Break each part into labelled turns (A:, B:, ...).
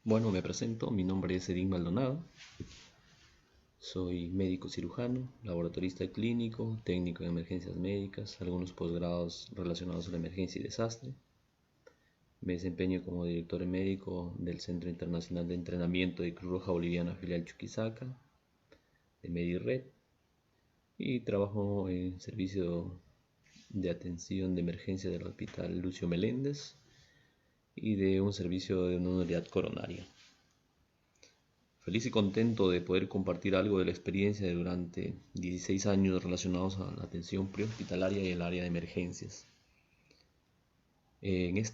A: Bueno, me presento, mi nombre es Edín Maldonado, soy médico cirujano, laboratorista clínico, técnico en emergencias médicas, algunos posgrados relacionados a la emergencia y desastre. Me desempeño como director médico del Centro Internacional de Entrenamiento de Cruz Roja Boliviana filial Chuquisaca, de Medired, y trabajo en servicio de atención de emergencia del Hospital Lucio Meléndez y de un servicio de una unidad coronaria. Feliz y contento de poder compartir algo de la experiencia de durante 16 años relacionados a la atención prehospitalaria y el área de emergencias.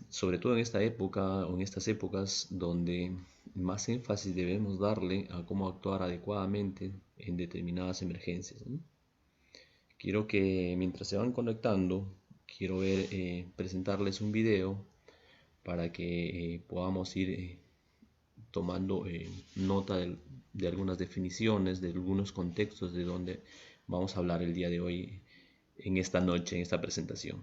A: Sobre todo en esta época o en estas épocas donde más énfasis debemos darle a cómo actuar adecuadamente en determinadas emergencias, ¿no? Quiero que mientras se van conectando, quiero presentarles un video para que podamos ir tomando nota de algunas definiciones, de algunos contextos de donde vamos a hablar el día de hoy, en esta noche, en esta presentación.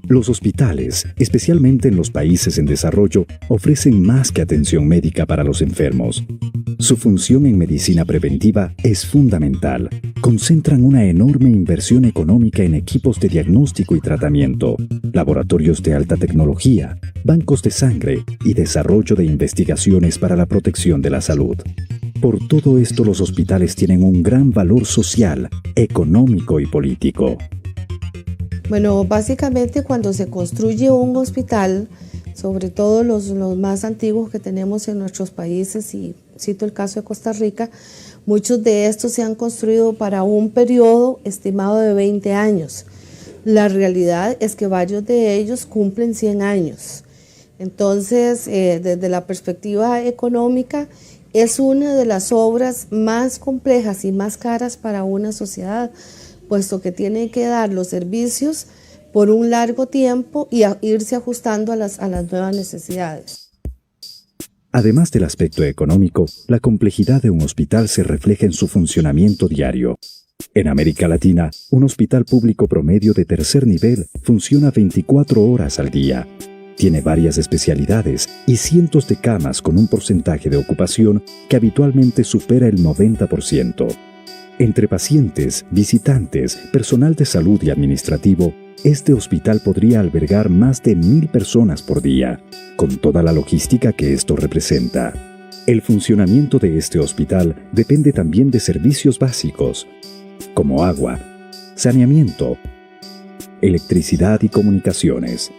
B: Los hospitales, especialmente en los países en desarrollo, ofrecen más que atención médica para los enfermos. Su función en medicina preventiva es fundamental. Concentran una enorme inversión económica en equipos de diagnóstico y tratamiento, laboratorios de alta tecnología, bancos de sangre y desarrollo de investigaciones para la protección de la salud. Por todo esto, los hospitales tienen un gran valor social, económico y político.
C: Bueno, básicamente cuando se construye un hospital, sobre todo los más antiguos que tenemos en nuestros países, y cito el caso de Costa Rica, muchos de estos se han construido para un periodo estimado de 20 años. La realidad es que varios de ellos cumplen 100 años. Entonces, desde la perspectiva económica, es una de las obras más complejas y más caras para una sociedad, puesto que tiene que dar los servicios por un largo tiempo y irse ajustando a las nuevas necesidades.
B: Además del aspecto económico, la complejidad de un hospital se refleja en su funcionamiento diario. En América Latina, un hospital público promedio de tercer nivel funciona 24 horas al día. Tiene varias especialidades y cientos de camas con un porcentaje de ocupación que habitualmente supera el 90%. Entre pacientes, visitantes, personal de salud y administrativo, este hospital podría albergar más de 1,000 personas por día, con toda la logística que esto representa. El funcionamiento de este hospital depende también de servicios básicos, como agua, saneamiento, electricidad y comunicaciones.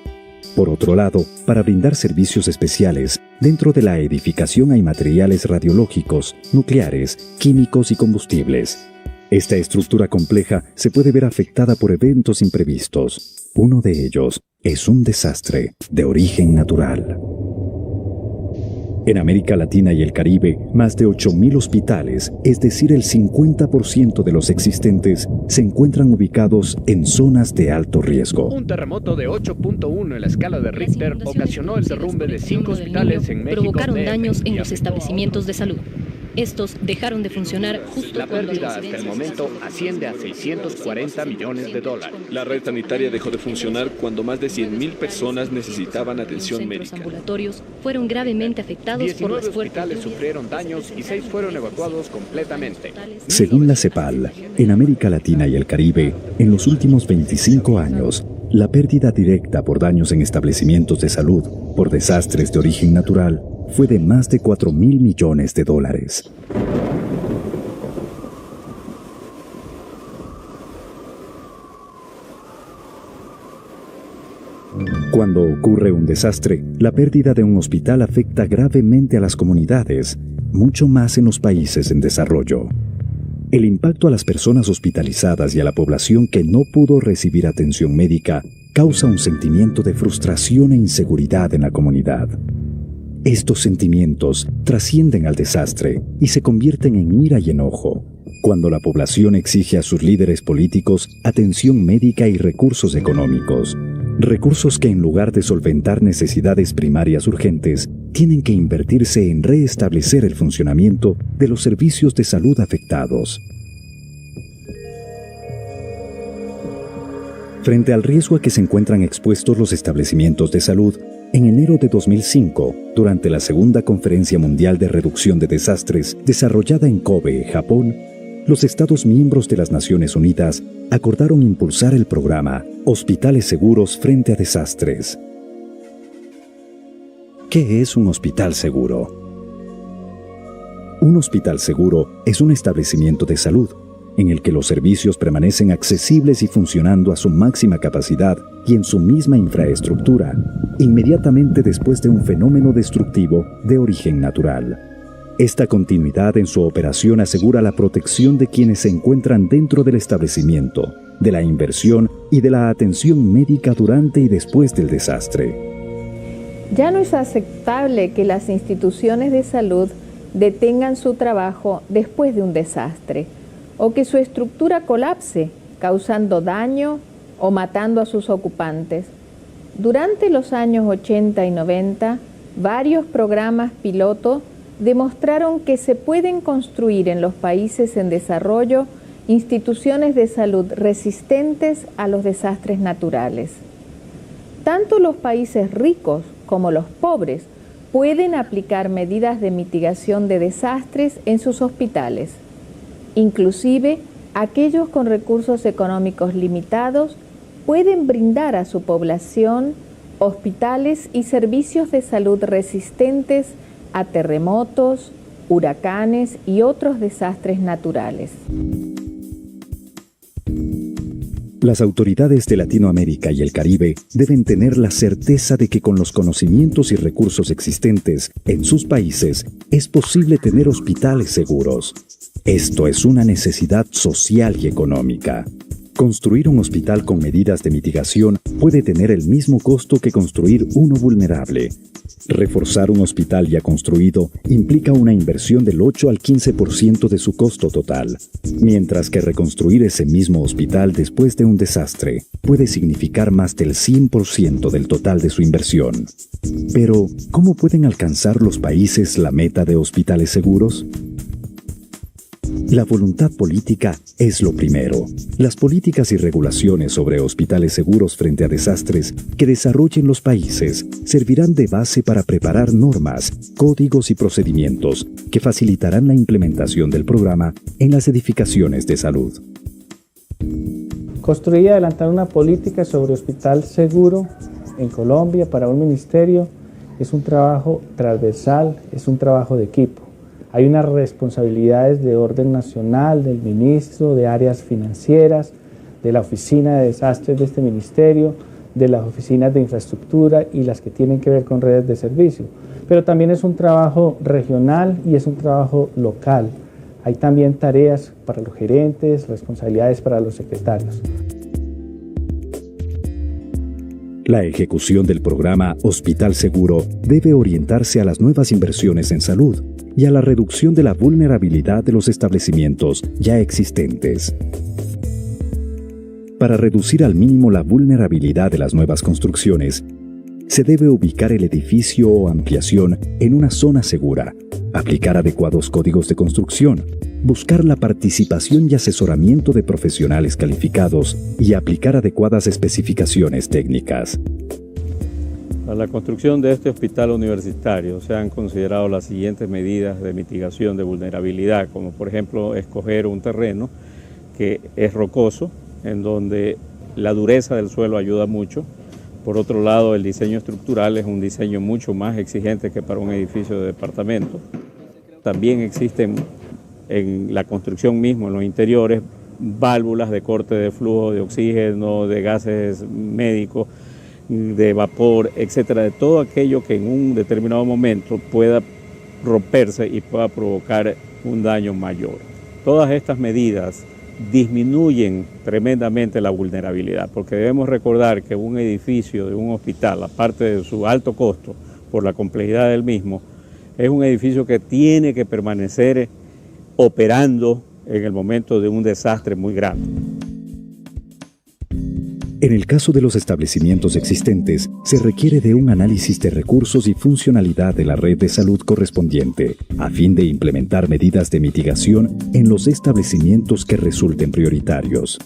B: Por otro lado, para brindar servicios especiales, dentro de la edificación hay materiales radiológicos, nucleares, químicos y combustibles. Esta estructura compleja se puede ver afectada por eventos imprevistos. Uno de ellos es un desastre de origen natural. En América Latina y el Caribe, más de 8,000 hospitales, es decir, el 50% de los existentes, se encuentran ubicados en zonas de alto riesgo.
D: Un terremoto de 8.1 en la escala de Richter ocasionó el derrumbe de 5 hospitales en México.
E: Provocaron daños en los establecimientos de salud. Estos dejaron de funcionar justo
D: La
E: cuando
D: pérdida
E: las
D: hasta el
E: evidencias
D: momento asciende a 640 millones de dólares.
F: La red sanitaria dejó de funcionar cuando más de 100,000 personas necesitaban atención
E: centros
F: médica.
E: ambulatorios fueron gravemente afectados por
D: 19
E: las fuertes
D: hospitales
E: lluvias.
D: sufrieron daños y 6 fueron evacuados completamente.
B: Según la CEPAL, en América Latina y el Caribe, en los últimos 25 años, la pérdida directa por daños en establecimientos de salud por desastres de origen natural fue de más de 4,000 millones de dólares. Cuando ocurre un desastre, la pérdida de un hospital afecta gravemente a las comunidades, mucho más en los países en desarrollo. El impacto a las personas hospitalizadas y a la población que no pudo recibir atención médica causa un sentimiento de frustración e inseguridad en la comunidad. Estos sentimientos trascienden al desastre y se convierten en ira y enojo, cuando la población exige a sus líderes políticos atención médica y recursos económicos. Recursos que en lugar de solventar necesidades primarias urgentes, tienen que invertirse en restablecer el funcionamiento de los servicios de salud afectados. Frente al riesgo a que se encuentran expuestos los establecimientos de salud, en enero de 2005, durante la Segunda Conferencia Mundial de Reducción de Desastres, desarrollada en Kobe, Japón, los Estados miembros de las Naciones Unidas acordaron impulsar el programa Hospitales Seguros frente a Desastres. ¿Qué es un hospital seguro? Un hospital seguro es un establecimiento de salud en el que los servicios permanecen accesibles y funcionando a su máxima capacidad y en su misma infraestructura, inmediatamente después de un fenómeno destructivo de origen natural. Esta continuidad en su operación asegura la protección de quienes se encuentran dentro del establecimiento, de la inversión y de la atención médica durante y después del desastre.
G: Ya no es aceptable que las instituciones de salud detengan su trabajo después de un desastre o que su estructura colapse, causando daño o matando a sus ocupantes. Durante los años 80 y 90, varios programas piloto demostraron que se pueden construir en los países en desarrollo instituciones de salud resistentes a los desastres naturales. Tanto los países ricos como los pobres pueden aplicar medidas de mitigación de desastres en sus hospitales. Inclusive, aquellos con recursos económicos limitados pueden brindar a su población hospitales y servicios de salud resistentes a terremotos, huracanes y otros desastres naturales.
B: Las autoridades de Latinoamérica y el Caribe deben tener la certeza de que con los conocimientos y recursos existentes en sus países es posible tener hospitales seguros. Esto es una necesidad social y económica. Construir un hospital con medidas de mitigación puede tener el mismo costo que construir uno vulnerable. Reforzar un hospital ya construido implica una inversión del 8 al 15% de su costo total, mientras que reconstruir ese mismo hospital después de un desastre puede significar más del 100% del total de su inversión. Pero, ¿cómo pueden alcanzar los países la meta de hospitales seguros? La voluntad política es lo primero. Las políticas y regulaciones sobre hospitales seguros frente a desastres que desarrollen los países servirán de base para preparar normas, códigos y procedimientos que facilitarán la implementación del programa en las edificaciones de salud.
H: Construir y adelantar una política sobre hospital seguro en Colombia para un ministerio es un trabajo transversal, es un trabajo de equipo. Hay unas responsabilidades de orden nacional, del ministro, de áreas financieras, de la oficina de desastres de este ministerio, de las oficinas de infraestructura y las que tienen que ver con redes de servicio. Pero también es un trabajo regional y es un trabajo local. Hay también tareas para los gerentes, responsabilidades para los secretarios.
B: La ejecución del programa Hospital Seguro debe orientarse a las nuevas inversiones en salud y a la reducción de la vulnerabilidad de los establecimientos ya existentes. Para reducir al mínimo la vulnerabilidad de las nuevas construcciones, se debe ubicar el edificio o ampliación en una zona segura, aplicar adecuados códigos de construcción, buscar la participación y asesoramiento de profesionales calificados y aplicar adecuadas especificaciones técnicas.
I: Para la construcción de este hospital universitario se han considerado las siguientes medidas de mitigación de vulnerabilidad, como por ejemplo escoger un terreno que es rocoso, en donde la dureza del suelo ayuda mucho. Por otro lado, el diseño estructural es un diseño mucho más exigente que para un edificio de departamento. También existen en la construcción mismo, en los interiores, válvulas de corte de flujo de oxígeno, de gases médicos, de vapor, etcétera, de todo aquello que en un determinado momento pueda romperse y pueda provocar un daño mayor. Todas estas medidas disminuyen tremendamente la vulnerabilidad, porque debemos recordar que un edificio de un hospital, aparte de su alto costo por la complejidad del mismo, es un edificio que tiene que permanecer operando en el momento de un desastre muy grande.
B: En el caso de los establecimientos existentes, se requiere de un análisis de recursos y funcionalidad de la red de salud correspondiente, a fin de implementar medidas de mitigación en los establecimientos que resulten prioritarios.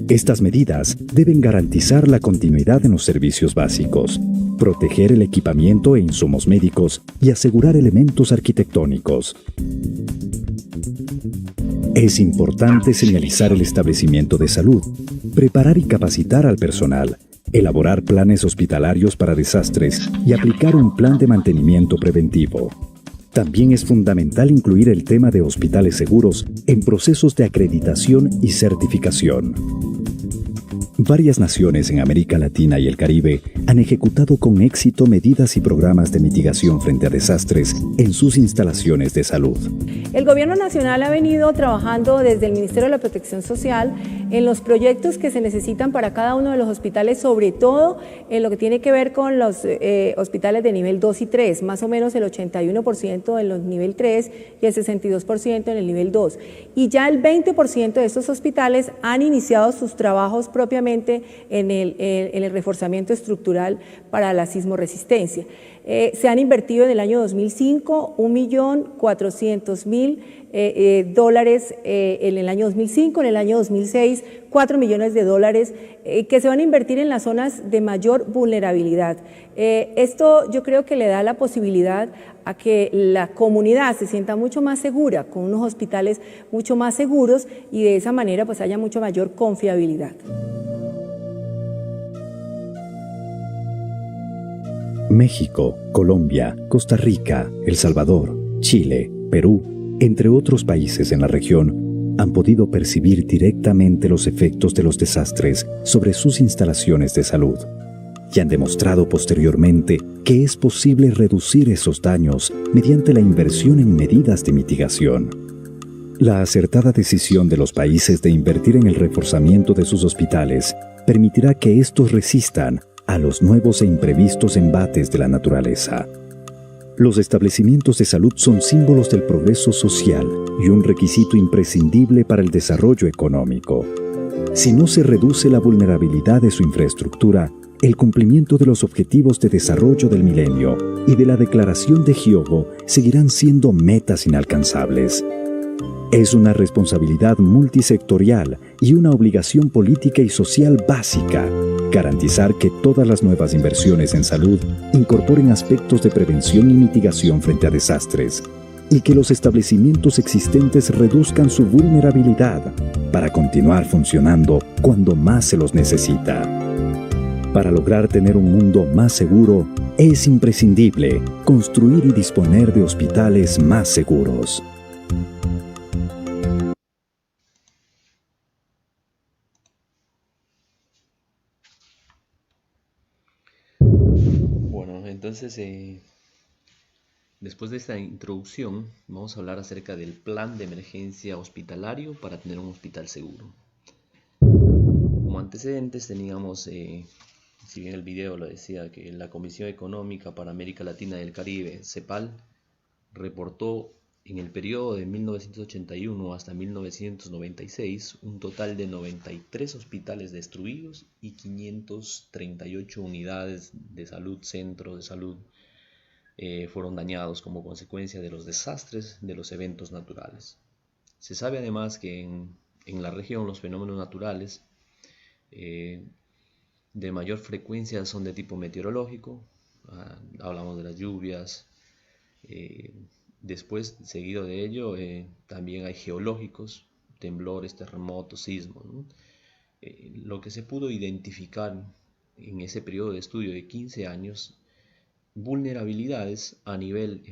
B: Estas medidas deben garantizar la continuidad en los servicios básicos, proteger el equipamiento e insumos médicos y asegurar elementos arquitectónicos. Es importante señalizar el establecimiento de salud, preparar y capacitar al personal, elaborar planes hospitalarios para desastres y aplicar un plan de mantenimiento preventivo. También es fundamental incluir el tema de hospitales seguros en procesos de acreditación y certificación. Varias naciones en América Latina y el Caribe han ejecutado con éxito medidas y programas de mitigación frente a desastres en sus instalaciones de salud.
J: El Gobierno Nacional ha venido trabajando desde el Ministerio de la Protección Social en los proyectos que se necesitan para cada uno de los hospitales, sobre todo en lo que tiene que ver con los hospitales de nivel 2 y 3, más o menos el 81% en los nivel 3 y el 62% en el nivel 2. Y ya el 20% de estos hospitales han iniciado sus trabajos propiamente en el reforzamiento estructural para la sismoresistencia. Se han invertido en el año 2005 $1.400.000 dólares en el año 2005, en el año 2006 $4 millones que se van a invertir en las zonas de mayor vulnerabilidad. Esto yo creo que le da la posibilidad a que la comunidad se sienta mucho más segura, con unos hospitales mucho más seguros y de esa manera pues haya mucho mayor confiabilidad.
B: México, Colombia, Costa Rica, El Salvador, Chile, Perú, entre otros países en la región, han podido percibir directamente los efectos de los desastres sobre sus instalaciones de salud y han demostrado posteriormente que es posible reducir esos daños mediante la inversión en medidas de mitigación. La acertada decisión de los países de invertir en el reforzamiento de sus hospitales permitirá que estos resistan a los nuevos e imprevistos embates de la naturaleza. Los establecimientos de salud son símbolos del progreso social y un requisito imprescindible para el desarrollo económico. Si no se reduce la vulnerabilidad de su infraestructura, el cumplimiento de los objetivos de desarrollo del milenio y de la Declaración de Hyogo seguirán siendo metas inalcanzables. Es una responsabilidad multisectorial y una obligación política y social básica garantizar que todas las nuevas inversiones en salud incorporen aspectos de prevención y mitigación frente a desastres y que los establecimientos existentes reduzcan su vulnerabilidad para continuar funcionando cuando más se los necesita. Para lograr tener un mundo más seguro, es imprescindible construir y disponer de hospitales más seguros.
A: Entonces, después de esta introducción, vamos a hablar acerca del plan de emergencia hospitalario para tener un hospital seguro. Como antecedentes teníamos, si bien el video lo decía, que la Comisión Económica para América Latina y el Caribe, CEPAL, reportó en el periodo de 1981 hasta 1996 un total de 93 hospitales destruidos y 538 unidades de salud, centros de salud, fueron dañados como consecuencia de los desastres de los eventos naturales. Se sabe además que en la región los fenómenos naturales de mayor frecuencia son de tipo meteorológico, hablamos de las lluvias. Después, seguido de ello, también hay geológicos, temblores, terremotos, sismos, ¿no? Lo que se pudo identificar en ese periodo de estudio de 15 años, vulnerabilidades a nivel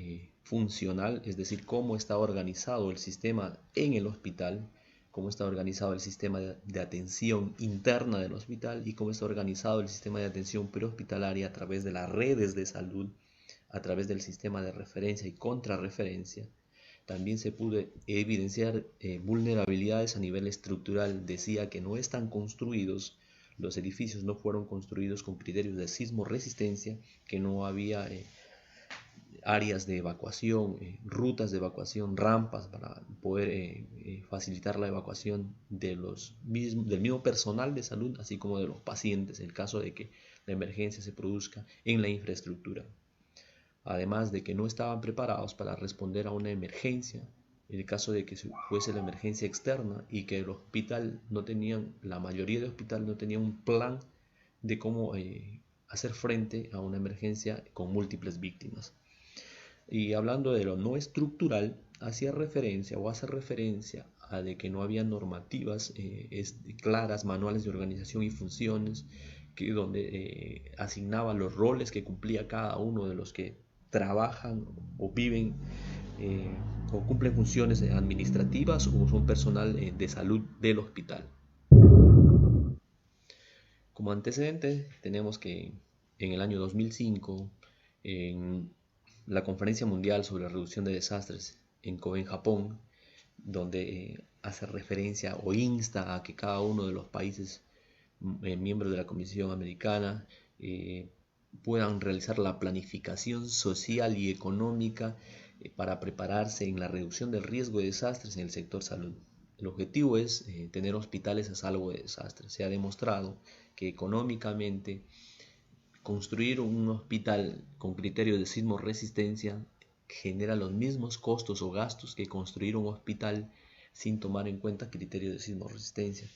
A: funcional, es decir, cómo está organizado el sistema en el hospital, cómo está organizado el sistema de atención interna del hospital y cómo está organizado el sistema de atención prehospitalaria a través de las redes de salud, a través del sistema de referencia y contrarreferencia. también se pudo evidenciar vulnerabilidades a nivel estructural. Decía que no están construidos, los edificios no fueron construidos con criterios de sismo resistencia, que no había áreas de evacuación, rutas de evacuación, rampas para poder facilitar la evacuación del mismo personal de salud, así como de los pacientes, en el caso de que la emergencia se produzca en la infraestructura. Además de que no estaban preparados para responder a una emergencia, en el caso de que fuese la emergencia externa y que el hospital la mayoría de hospitales no tenían un plan de cómo hacer frente a una emergencia con múltiples víctimas. Y hablando de lo no estructural, hace referencia a de que no había normativas claras, manuales de organización y funciones, donde asignaban los roles que cumplía cada uno de los que trabajan o viven o cumplen funciones administrativas o son personal de salud del hospital. Como antecedente, tenemos que en el año 2005, en la Conferencia Mundial sobre la Reducción de Desastres en Kobe, Japón, donde hace referencia o insta a que cada uno de los países miembros de la Comisión Americana puedan realizar la planificación social y económica para prepararse en la reducción del riesgo de desastres en el sector salud. El objetivo es tener hospitales a salvo de desastres. Se ha demostrado que económicamente construir un hospital con criterios de sismo resistencia genera los mismos costos o gastos que construir un hospital sin tomar en cuenta criterios de sismo resistencia.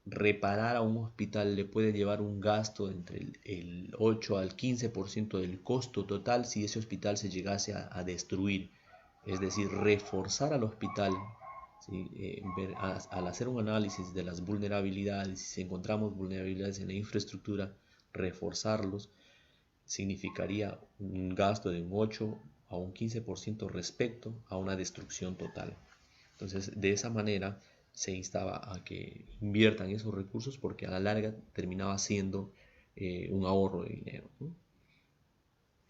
A: Reparar a un hospital le puede llevar un gasto entre el 8 al 15% del costo total si ese hospital se llegase a destruir. Es decir, reforzar al hospital, ¿sí? Al hacer un análisis de las vulnerabilidades, si encontramos vulnerabilidades en la infraestructura, reforzarlos significaría un gasto de un 8 a un 15% respecto a una destrucción total. Entonces, de esa manera se instaba a que inviertan esos recursos porque a la larga terminaba siendo un ahorro de dinero, ¿no?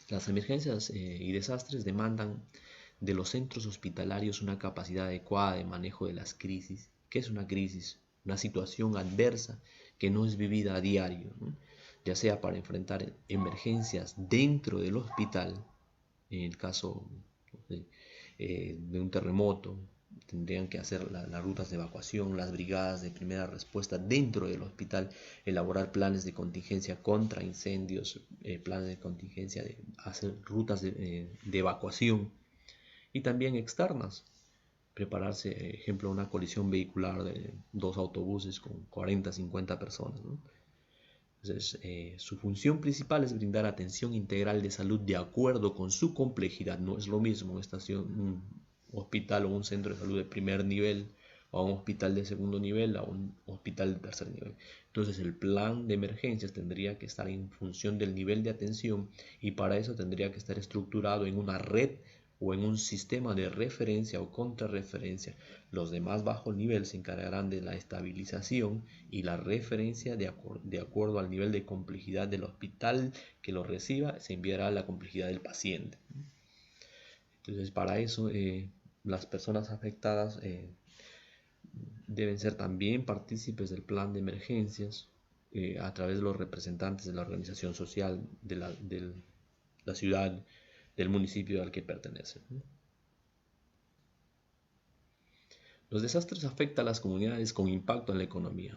A: Las emergencias y desastres demandan de los centros hospitalarios una capacidad adecuada de manejo de las crisis. ¿Qué es una crisis? Una situación adversa que no es vivida a diario, ¿no? Ya sea para enfrentar emergencias dentro del hospital, en el caso de un terremoto, tendrían que hacer las rutas de evacuación, las brigadas de primera respuesta dentro del hospital, elaborar planes de contingencia contra incendios, planes de contingencia, hacer rutas de evacuación, y también externas, prepararse, ejemplo, una colisión vehicular de 2 autobuses con 40-50 personas, ¿no? Entonces, su función principal es brindar atención integral de salud de acuerdo con su complejidad. No es lo mismo un hospital o un centro de salud de primer nivel a un hospital de segundo nivel a un hospital de tercer nivel. Entonces, el plan de emergencias tendría que estar en función del nivel de atención y para eso tendría que estar estructurado en una red o en un sistema de referencia o contrarreferencia. Los de más bajo nivel se encargarán de la estabilización y la referencia de acuerdo al nivel de complejidad del hospital que lo reciba, se enviará a la complejidad del paciente. Entonces, para eso las personas afectadas deben ser también partícipes del plan de emergencias a través de los representantes de la organización social de la ciudad, del municipio al que pertenecen. Los desastres afectan a las comunidades con impacto en la economía,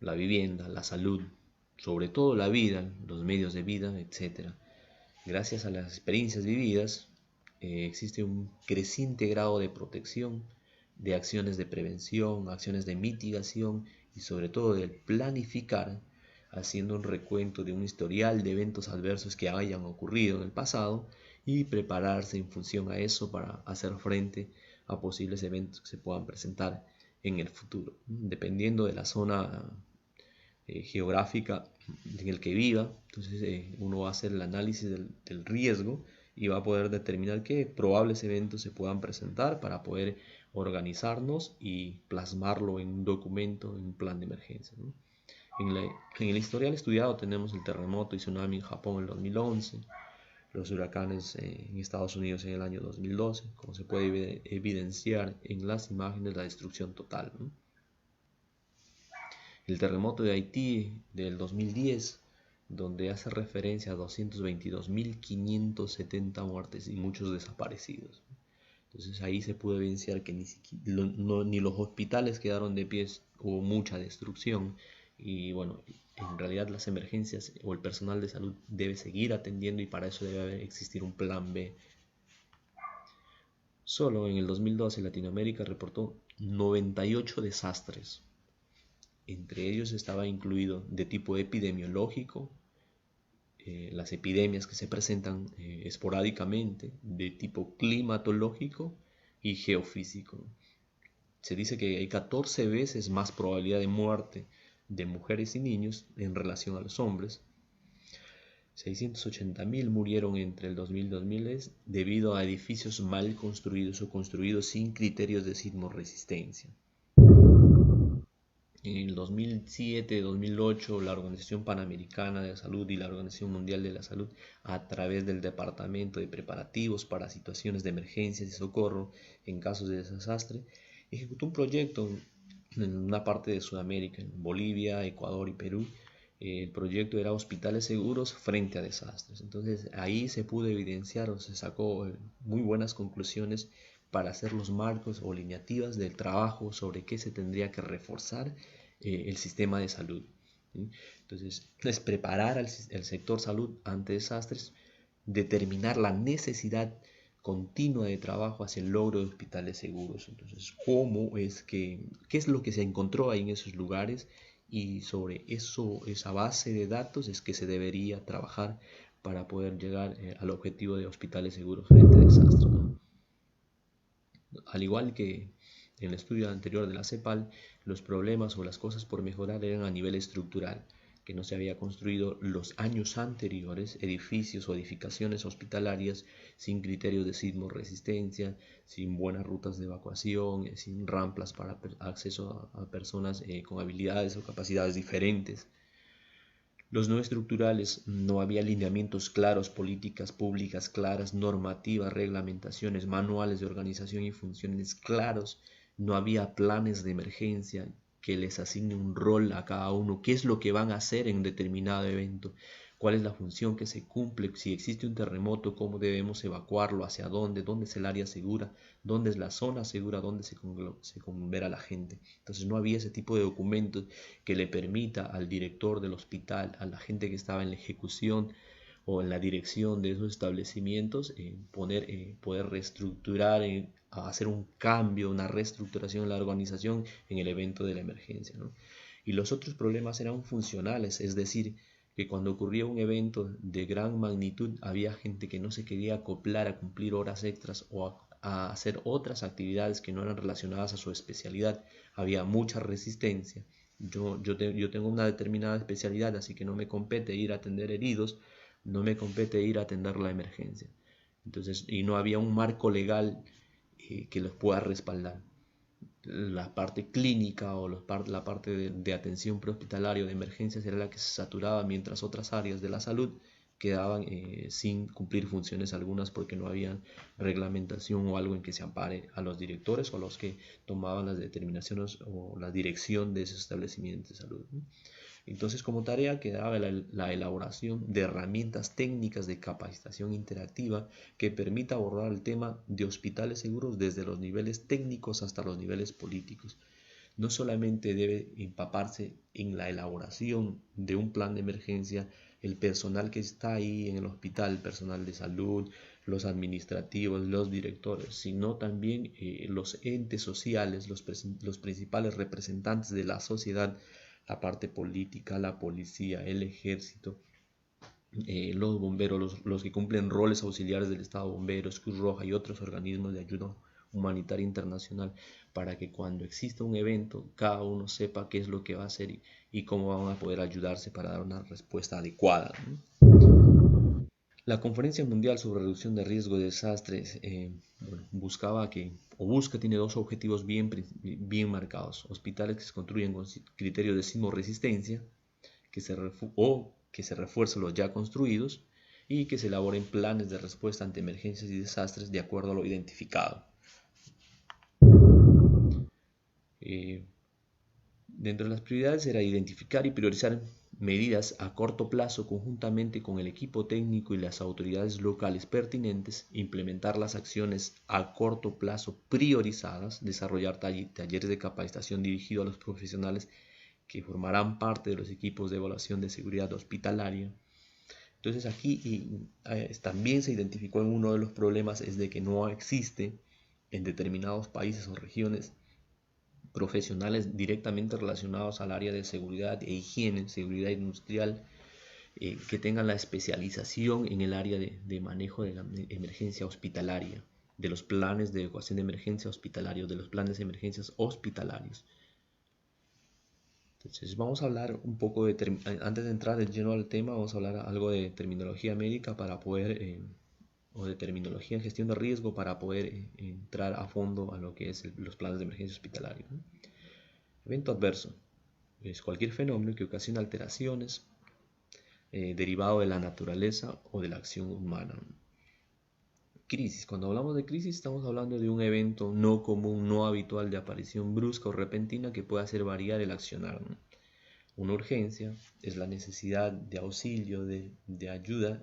A: la vivienda, la salud, sobre todo la vida, los medios de vida, etc. Gracias a las experiencias vividas, existe un creciente grado de protección, de acciones de prevención, acciones de mitigación y sobre todo de planificar, haciendo un recuento de un historial de eventos adversos que hayan ocurrido en el pasado y prepararse en función a eso para hacer frente a posibles eventos que se puedan presentar en el futuro. Dependiendo de la zona geográfica en el que viva, entonces uno va a hacer el análisis del riesgo y va a poder determinar qué probables eventos se puedan presentar para poder organizarnos y plasmarlo en un documento, en un plan de emergencia, ¿no? En el historial estudiado tenemos el terremoto y tsunami en Japón en el 2011, los huracanes en Estados Unidos en el año 2012, como se puede evidenciar en las imágenes de la destrucción total, ¿no? El terremoto de Haití del 2010, donde hace referencia a 222.570 muertes y muchos desaparecidos. Entonces ahí se pudo evidenciar que ni los hospitales quedaron de pie, hubo mucha destrucción y bueno, en realidad las emergencias o el personal de salud debe seguir atendiendo y para eso debe existir un plan B. Solo en el 2012 Latinoamérica reportó 98 desastres. Entre ellos estaba incluido de tipo epidemiológico, las epidemias que se presentan esporádicamente, de tipo climatológico y geofísico. Se dice que hay 14 veces más probabilidad de muerte de mujeres y niños en relación a los hombres. 680.000 murieron entre el 2000 y 2010 debido a edificios mal construidos o construidos sin criterios de sismorresistencia. En el 2007-2008, la Organización Panamericana de la Salud y la Organización Mundial de la Salud, a través del Departamento de Preparativos para Situaciones de Emergencias y Socorro en casos de desastre, ejecutó un proyecto en una parte de Sudamérica, en Bolivia, Ecuador y Perú. El proyecto era Hospitales Seguros frente a Desastres. Entonces ahí se pudo evidenciar o se sacó muy buenas conclusiones para hacer los marcos o lineativas del trabajo sobre qué se tendría que reforzar el sistema de salud. ¿Sí? Entonces, es preparar el sector salud ante desastres, determinar la necesidad continua de trabajo hacia el logro de hospitales seguros. Entonces, qué es lo que se encontró ahí en esos lugares y sobre esa base de datos es que se debería trabajar para poder llegar al objetivo de hospitales seguros frente a desastres, ¿no? Al igual que en el estudio anterior de la CEPAL, los problemas o las cosas por mejorar eran a nivel estructural, que no se había construido los años anteriores edificios o edificaciones hospitalarias sin criterios de sismorresistencia, sin buenas rutas de evacuación, sin rampas para acceso a personas con habilidades o capacidades diferentes. Los no estructurales, no había lineamientos claros, políticas públicas claras, normativas, reglamentaciones, manuales de organización y funciones claros, no había planes de emergencia que les asigne un rol a cada uno, qué es lo que van a hacer en determinado evento, cuál es la función que se cumple, si existe un terremoto, cómo debemos evacuarlo, hacia dónde es el área segura, dónde es la zona segura, dónde se conglomera la gente. Entonces no había ese tipo de documentos que le permita al director del hospital, a la gente que estaba en la ejecución o en la dirección de esos establecimientos, poder reestructurar, hacer un cambio, una reestructuración en la organización en el evento de la emergencia, ¿no? Y los otros problemas eran funcionales, es decir, que cuando ocurría un evento de gran magnitud había gente que no se quería acoplar a cumplir horas extras o a hacer otras actividades que no eran relacionadas a su especialidad. Había mucha resistencia. Yo tengo una determinada especialidad, así que no me compete ir a atender heridos, no me compete ir a atender la emergencia. Entonces, y no había un marco legal que los pueda respaldar. La parte clínica o la parte de atención prehospitalaria o de emergencias era la que se saturaba, mientras otras áreas de la salud quedaban sin cumplir funciones algunas porque no había reglamentación o algo en que se ampare a los directores o a los que tomaban las determinaciones o la dirección de esos establecimientos de salud, ¿no? Entonces, como tarea quedaba la elaboración de herramientas técnicas de capacitación interactiva que permita abordar el tema de hospitales seguros desde los niveles técnicos hasta los niveles políticos. No solamente debe empaparse en la elaboración de un plan de emergencia el personal que está ahí en el hospital, el personal de salud, los administrativos, los directores, sino también los entes sociales, los principales representantes de la sociedad, la parte política, la policía, el ejército, los bomberos, los que cumplen roles auxiliares del Estado, bomberos, Cruz Roja y otros organismos de ayuda humanitaria internacional, para que cuando exista un evento cada uno sepa qué es lo que va a hacer y cómo van a poder ayudarse para dar una respuesta adecuada, ¿no? La Conferencia Mundial sobre Reducción de Riesgo de Desastres tiene dos objetivos bien marcados: hospitales que se construyen con criterios de sismorresistencia, que se refuercen los ya construidos, y que se elaboren planes de respuesta ante emergencias y desastres de acuerdo a lo identificado. Dentro de las prioridades era identificar y priorizar medidas a corto plazo conjuntamente con el equipo técnico y las autoridades locales pertinentes, implementar las acciones a corto plazo priorizadas, desarrollar talleres de capacitación dirigidos a los profesionales que formarán parte de los equipos de evaluación de seguridad hospitalaria. Entonces aquí también se identificó en uno de los problemas es de que no existe en determinados países o regiones profesionales directamente relacionados al área de seguridad e higiene, seguridad industrial, que tengan la especialización en el área de manejo de la emergencia hospitalaria, de los planes de evacuación de emergencia hospitalaria, de los planes de emergencias hospitalarios. Entonces vamos a hablar un poco antes de entrar de lleno al tema, vamos a hablar algo de terminología médica para poder o de terminología en gestión de riesgo para poder entrar a fondo a lo que es los planes de emergencia hospitalaria. Evento adverso es cualquier fenómeno que ocasiona alteraciones derivado de la naturaleza o de la acción humana. Crisis. Cuando hablamos de crisis estamos hablando de un evento no común, no habitual de aparición brusca o repentina que puede hacer variar el accionar. Una urgencia es la necesidad de auxilio, de ayuda,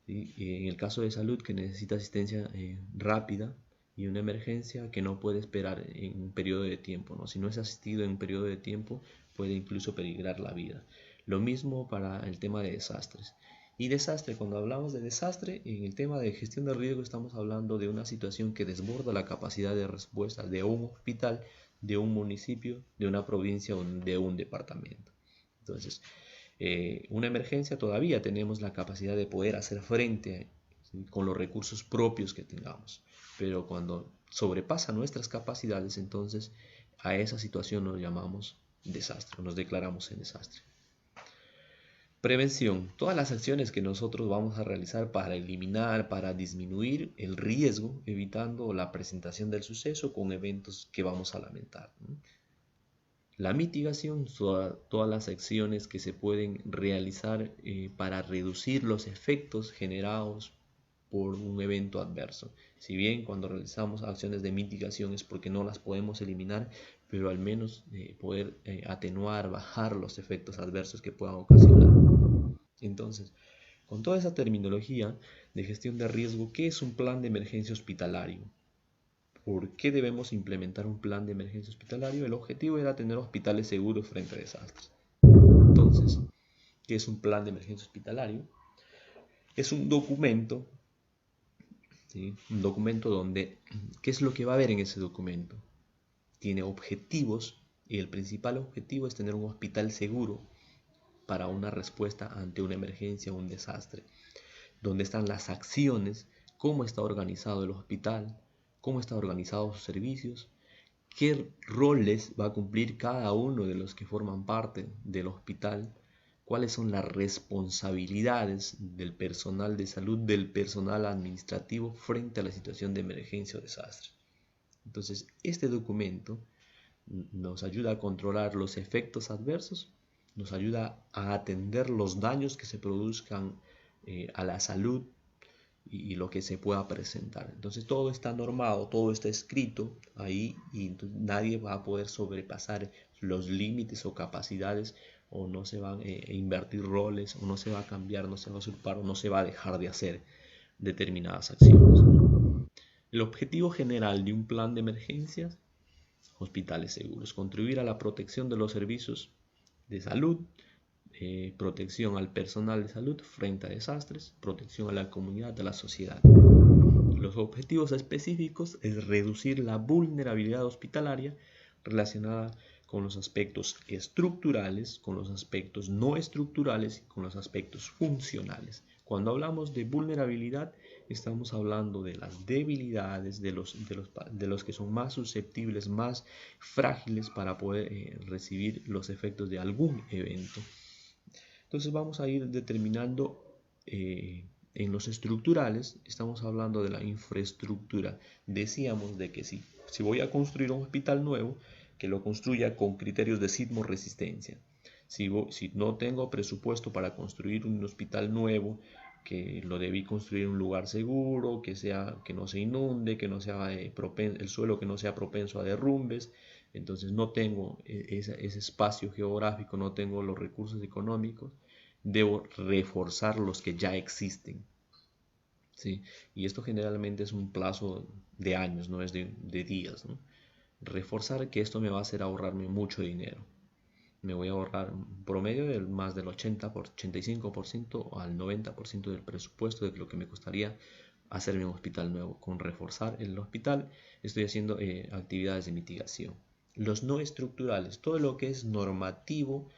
A: en el caso de salud que necesita asistencia rápida, y una emergencia que no puede esperar en un periodo de tiempo, ¿no? Si no es asistido en un periodo de tiempo puede incluso peligrar la vida. Lo mismo para el tema de desastres. Y desastre, cuando hablamos de desastre, en el tema de gestión de riesgo estamos hablando de una situación que desborda la capacidad de respuesta de un hospital, de un municipio, de una provincia o de un departamento. Entonces, una emergencia todavía tenemos la capacidad de poder hacer frente con los recursos propios que tengamos, pero cuando sobrepasa nuestras capacidades, entonces a esa situación nos llamamos desastre, nos declaramos en desastre. Prevención. Todas las acciones que nosotros vamos a realizar para eliminar, para disminuir el riesgo, evitando la presentación del suceso con eventos que vamos a lamentar, ¿no? La mitigación, todas las acciones que se pueden realizar para reducir los efectos generados por un evento adverso. Si bien cuando realizamos acciones de mitigación es porque no las podemos eliminar, pero al menos poder atenuar, bajar los efectos adversos que puedan ocasionar. Entonces, con toda esa terminología de gestión de riesgo, ¿qué es un plan de emergencia hospitalario? ¿Por qué debemos implementar un plan de emergencia hospitalario? El objetivo era tener hospitales seguros frente a desastres. Entonces, ¿qué es un plan de emergencia hospitalario? Es un documento, ¿sí? Un documento donde, ¿qué es lo que va a haber en ese documento? Tiene objetivos y el principal objetivo es tener un hospital seguro para una respuesta ante una emergencia o un desastre. Donde están las acciones, cómo está organizado el hospital, cómo están organizados sus servicios, qué roles va a cumplir cada uno de los que forman parte del hospital, cuáles son las responsabilidades del personal de salud, del personal administrativo frente a la situación de emergencia o desastre. Entonces, este documento nos ayuda a controlar los efectos adversos, nos ayuda a atender los daños que se produzcan a la salud y lo que se pueda presentar. Entonces todo está normado, todo está escrito ahí y nadie va a poder sobrepasar los límites o capacidades, o no se van a invertir roles, o no se va a cambiar, no se va a usurpar, o no se va a dejar de hacer determinadas acciones. El objetivo general de un plan de emergencias, hospitales seguros, contribuir a la protección de los servicios de salud, protección al personal de salud frente a desastres, protección a la comunidad, a la sociedad. Los objetivos específicos es reducir la vulnerabilidad hospitalaria relacionada con los aspectos estructurales, con los aspectos no estructurales y con los aspectos funcionales. Cuando hablamos de vulnerabilidad, estamos hablando de las debilidades, de los que son más susceptibles, más frágiles para poder recibir los efectos de algún evento. Entonces vamos a ir determinando en los estructurales, estamos hablando de la infraestructura. Decíamos de que si voy a construir un hospital nuevo, que lo construya con criterios de sismorresistencia. Si no tengo presupuesto para construir un hospital nuevo que lo debí construir en un lugar seguro, que no se inunde, que no sea el suelo que no sea propenso a derrumbes. Entonces no tengo ese espacio geográfico, no tengo los recursos económicos, debo reforzar los que ya existen. ¿Sí? Y esto generalmente es un plazo de años, no es de días, ¿no? Reforzar, que esto me va a hacer ahorrarme mucho dinero. Me voy a ahorrar un promedio del más del 85% al 90% del presupuesto de lo que me costaría hacerme un hospital nuevo. Con reforzar el hospital estoy haciendo actividades de mitigación. Los no estructurales, todo lo que es normativo,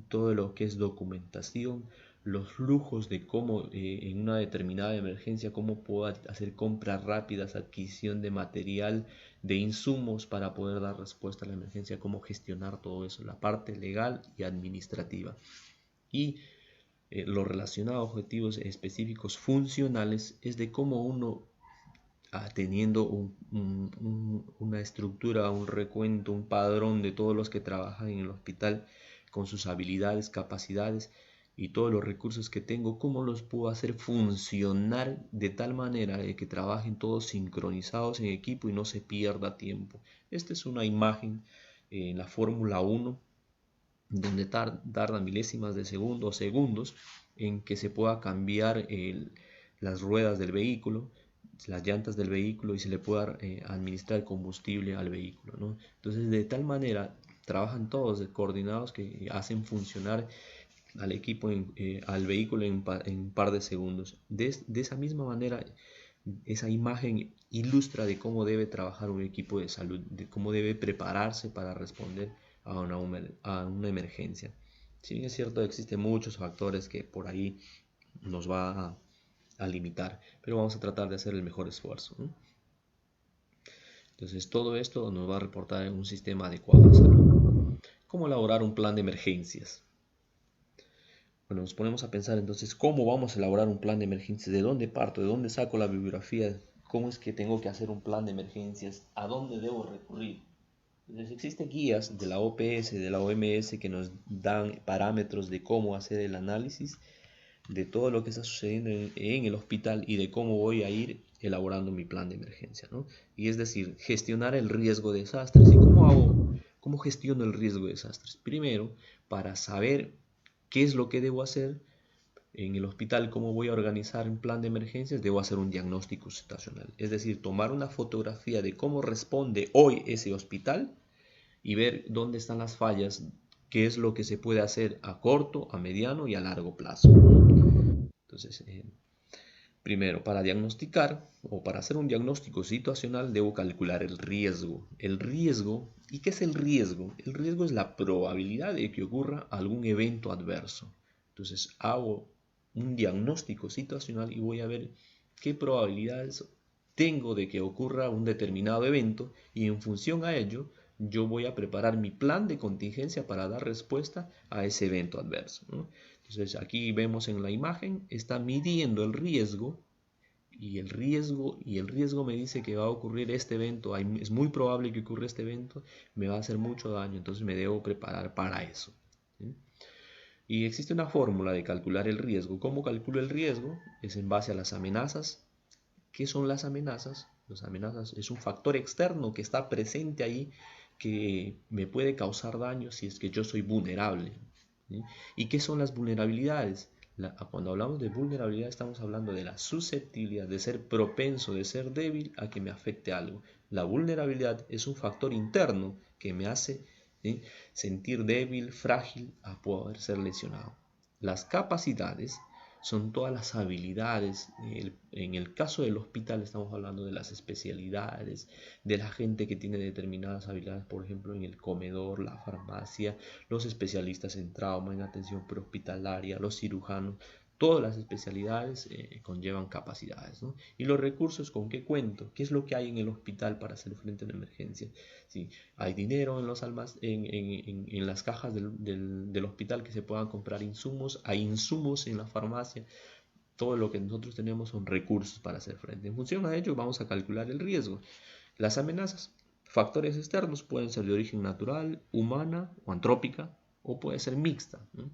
A: todo lo que es documentación, los flujos de cómo en una determinada emergencia, cómo puedo hacer compras rápidas, adquisición de material, de insumos para poder dar respuesta a la emergencia, cómo gestionar todo eso, la parte legal y administrativa. Y lo relacionado a objetivos específicos funcionales es de cómo uno, teniendo una estructura, un recuento, un padrón de todos los que trabajan en el hospital con sus habilidades, capacidades y todos los recursos que tengo, cómo los puedo hacer funcionar de tal manera de que trabajen todos sincronizados en equipo y no se pierda tiempo. Esta es una imagen en la Fórmula 1 donde tarda milésimas de segundos en que se pueda cambiar las ruedas del vehículo, las llantas del vehículo, y se le pueda administrar combustible al vehículo, ¿no? Entonces, de tal manera trabajan todos coordinados que hacen funcionar al equipo, al vehículo en un par de segundos. De esa misma manera, esa imagen ilustra de cómo debe trabajar un equipo de salud, de cómo debe prepararse para responder a una emergencia. Si bien es cierto, existen muchos factores que por ahí nos va a limitar, pero vamos a tratar de hacer el mejor esfuerzo, ¿no? Entonces todo esto nos va a reportar en un sistema adecuado de salud. ¿Cómo elaborar un plan de emergencias? Bueno, nos ponemos a pensar entonces cómo vamos a elaborar un plan de emergencias, de dónde parto, de dónde saco la bibliografía, cómo es que tengo que hacer un plan de emergencias, a dónde debo recurrir. Entonces existen guías de la OPS, de la OMS, que nos dan parámetros de cómo hacer el análisis de todo lo que está sucediendo en el hospital y de cómo voy a ir elaborando mi plan de emergencia, ¿no? Y es decir, gestionar el riesgo de desastres. ¿Y cómo gestiono el riesgo de desastres? Primero, para saber qué es lo que debo hacer en el hospital, cómo voy a organizar un plan de emergencias, debo hacer un diagnóstico situacional. Es decir, tomar una fotografía de cómo responde hoy ese hospital y ver dónde están las fallas, qué es lo que se puede hacer a corto, a mediano y a largo plazo. Entonces, primero, para diagnosticar o para hacer un diagnóstico situacional, debo calcular el riesgo. El riesgo, ¿y qué es el riesgo? El riesgo es la probabilidad de que ocurra algún evento adverso. Entonces, hago un diagnóstico situacional y voy a ver qué probabilidades tengo de que ocurra un determinado evento, y en función a ello, yo voy a preparar mi plan de contingencia para dar respuesta a ese evento adverso, ¿no? Entonces aquí vemos en la imagen, está midiendo el riesgo, y el riesgo me dice que va a ocurrir este evento, es muy probable que ocurra este evento, me va a hacer mucho daño, entonces me debo preparar para eso, ¿sí? Y existe una fórmula de calcular el riesgo. ¿Cómo calculo el riesgo? Es en base a las amenazas. ¿Qué son las amenazas? Las amenazas es un factor externo que está presente ahí, que me puede causar daño si es que yo soy vulnerable, ¿sí? ¿Y qué son las vulnerabilidades? Cuando hablamos de vulnerabilidad estamos hablando de la susceptibilidad, de ser propenso, de ser débil a que me afecte algo. La vulnerabilidad es un factor interno que me hace, ¿sí?, sentir débil, frágil, a poder ser lesionado. Las capacidades son todas las habilidades. En el caso del hospital estamos hablando de las especialidades, de la gente que tiene determinadas habilidades, por ejemplo en el comedor, la farmacia, los especialistas en trauma, en atención prehospitalaria, los cirujanos. Todas las especialidades conllevan capacidades, ¿no? Y los recursos, ¿con qué cuento? ¿Qué es lo que hay en el hospital para hacer frente a una emergencia? ¿Sí? Hay dinero en las cajas del hospital que se puedan comprar insumos, hay insumos en la farmacia. Todo lo que nosotros tenemos son recursos para hacer frente. En función a ello vamos a calcular el riesgo. Las amenazas, factores externos, pueden ser de origen natural, humana o antrópica, o puede ser mixta, ¿no?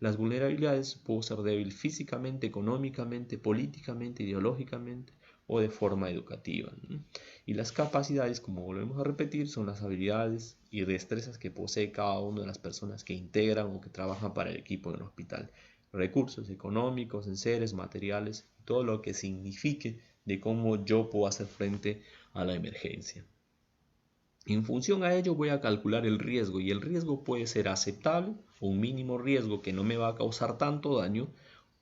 A: Las vulnerabilidades puedo ser débil físicamente, económicamente, políticamente, ideológicamente o de forma educativa, ¿no? Y las capacidades, como volvemos a repetir, son las habilidades y destrezas que posee cada una de las personas que integran o que trabajan para el equipo en el hospital. Recursos económicos, enseres, materiales, todo lo que signifique de cómo yo puedo hacer frente a la emergencia. En función a ello voy a calcular el riesgo, y el riesgo puede ser aceptable o un mínimo riesgo que no me va a causar tanto daño,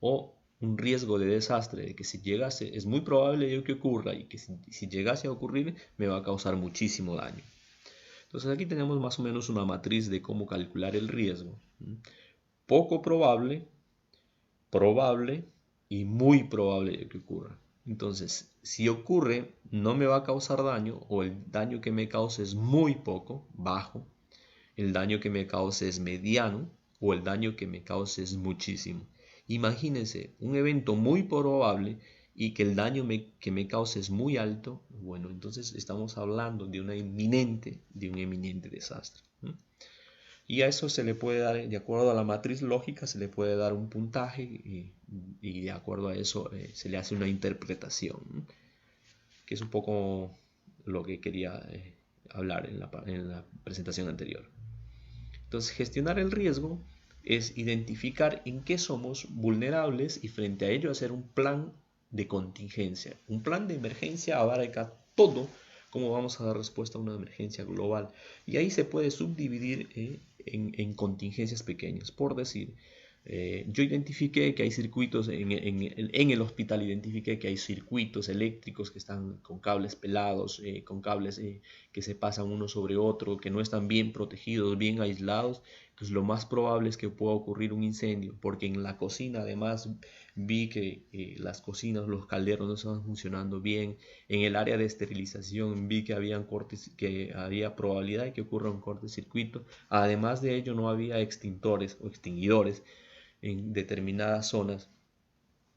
A: o un riesgo de desastre de que si llegase, es muy probable que ocurra, y que si llegase a ocurrir me va a causar muchísimo daño. Entonces aquí tenemos más o menos una matriz de cómo calcular el riesgo. Poco probable, probable y muy probable de que ocurra. Entonces, si ocurre, no me va a causar daño, o el daño que me cause es muy poco, bajo, el daño que me cause es mediano, o el daño que me cause es muchísimo. Imagínense un evento muy probable y que el daño que me cause es muy alto. Bueno, entonces estamos hablando de un eminente desastre. Y a eso se le puede dar, de acuerdo a la matriz lógica, se le puede dar un puntaje, y de acuerdo a eso se le hace una interpretación, que es un poco lo que quería hablar en la presentación anterior. Entonces, gestionar el riesgo es identificar en qué somos vulnerables y frente a ello hacer un plan de contingencia. Un plan de emergencia abarca todo cómo vamos a dar respuesta a una emergencia global. Y ahí se puede subdividir en contingencias pequeñas. Por decir, yo identifiqué que hay circuitos en el hospital, identifiqué que hay circuitos eléctricos que están con cables pelados, con cables que se pasan uno sobre otro, que no están bien protegidos, bien aislados. Entonces lo más probable es que pueda ocurrir un incendio, porque en la cocina además vi que las cocinas, los calderos no estaban funcionando bien. En el área de esterilización vi que había cortes, que había probabilidad de que ocurra un cortocircuito. Además de ello no había extintores o extinguidores en determinadas zonas.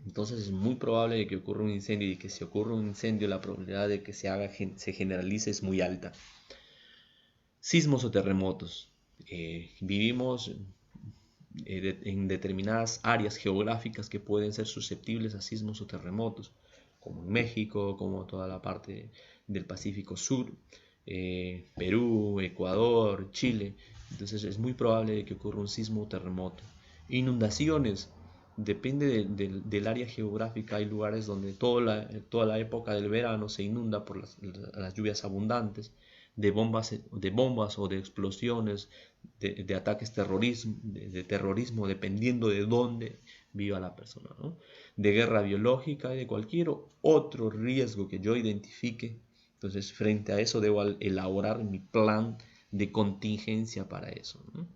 A: Entonces es muy probable de que ocurra un incendio, y que si ocurre un incendio la probabilidad de que se generalice es muy alta. Sismos o terremotos. Vivimos en determinadas áreas geográficas que pueden ser susceptibles a sismos o terremotos, como en México, como toda la parte del Pacífico Sur, Perú, Ecuador, Chile. Entonces es muy probable de que ocurra un sismo o terremoto. Inundaciones, depende del área geográfica. Hay lugares donde toda la época del verano se inunda por las lluvias abundantes, de bombas o de explosiones, de ataques de terrorismo, dependiendo de dónde viva la persona, ¿no? De guerra biológica y de cualquier otro riesgo que yo identifique. Entonces, frente a eso debo elaborar mi plan de contingencia para eso, ¿no?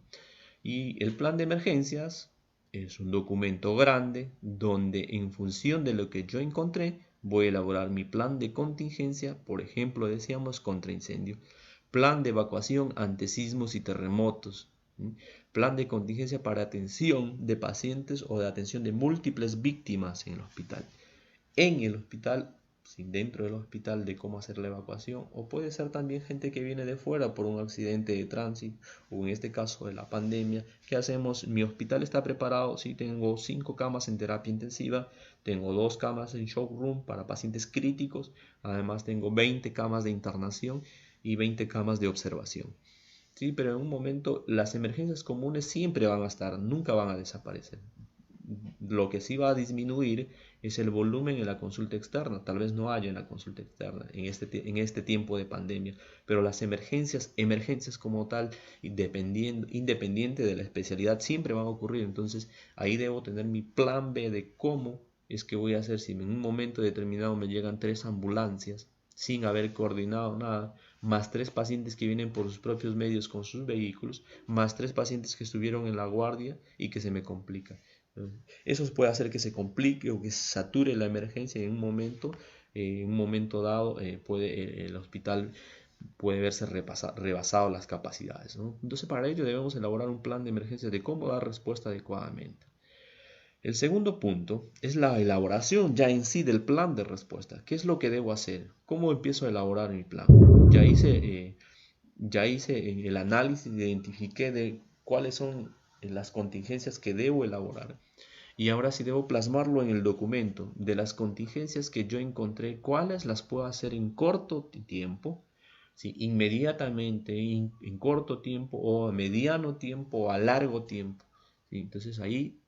A: Y el plan de emergencias es un documento grande donde, en función de lo que yo encontré, voy a elaborar mi plan de contingencia. Por ejemplo, decíamos contra incendio, plan de evacuación ante sismos y terremotos, plan de contingencia para atención de pacientes o de atención de múltiples víctimas en el hospital. En el hospital, dentro del hospital, de cómo hacer la evacuación, o puede ser también gente que viene de fuera por un accidente de tránsito, o en este caso de la pandemia. ¿Qué hacemos? Mi hospital está preparado, sí, tengo 5 camas en terapia intensiva, tengo 2 camas en shock room para pacientes críticos, además tengo 20 camas de internación y 20 camas de observación. Sí, pero en un momento las emergencias comunes siempre van a estar, nunca van a desaparecer. Lo que sí va a disminuir es el volumen en la consulta externa. Tal vez no haya en la consulta externa en este tiempo de pandemia, pero las emergencias como tal, independiente de la especialidad, siempre van a ocurrir. Entonces ahí debo tener mi plan B de cómo es que voy a hacer si en un momento determinado me llegan 3 ambulancias sin haber coordinado nada, más 3 pacientes que vienen por sus propios medios con sus vehículos, más 3 pacientes que estuvieron en la guardia y que se me complica. Eso puede hacer que se complique o que se sature la emergencia en un momento dado. El hospital puede verse rebasado las capacidades, ¿no? Entonces, para ello debemos elaborar un plan de emergencia de cómo dar respuesta adecuadamente. El segundo punto es la elaboración ya en sí del plan de respuesta. ¿Qué es lo que debo hacer? ¿Cómo empiezo a elaborar mi plan? Ya hice el análisis, identifiqué de cuáles son las contingencias que debo elaborar. Y ahora sí debo plasmarlo en el documento. De las contingencias que yo encontré, ¿cuáles las puedo hacer en corto tiempo? ¿Sí? Inmediatamente, en corto tiempo, o a mediano tiempo, o a largo tiempo. ¿Sí? Entonces ahí,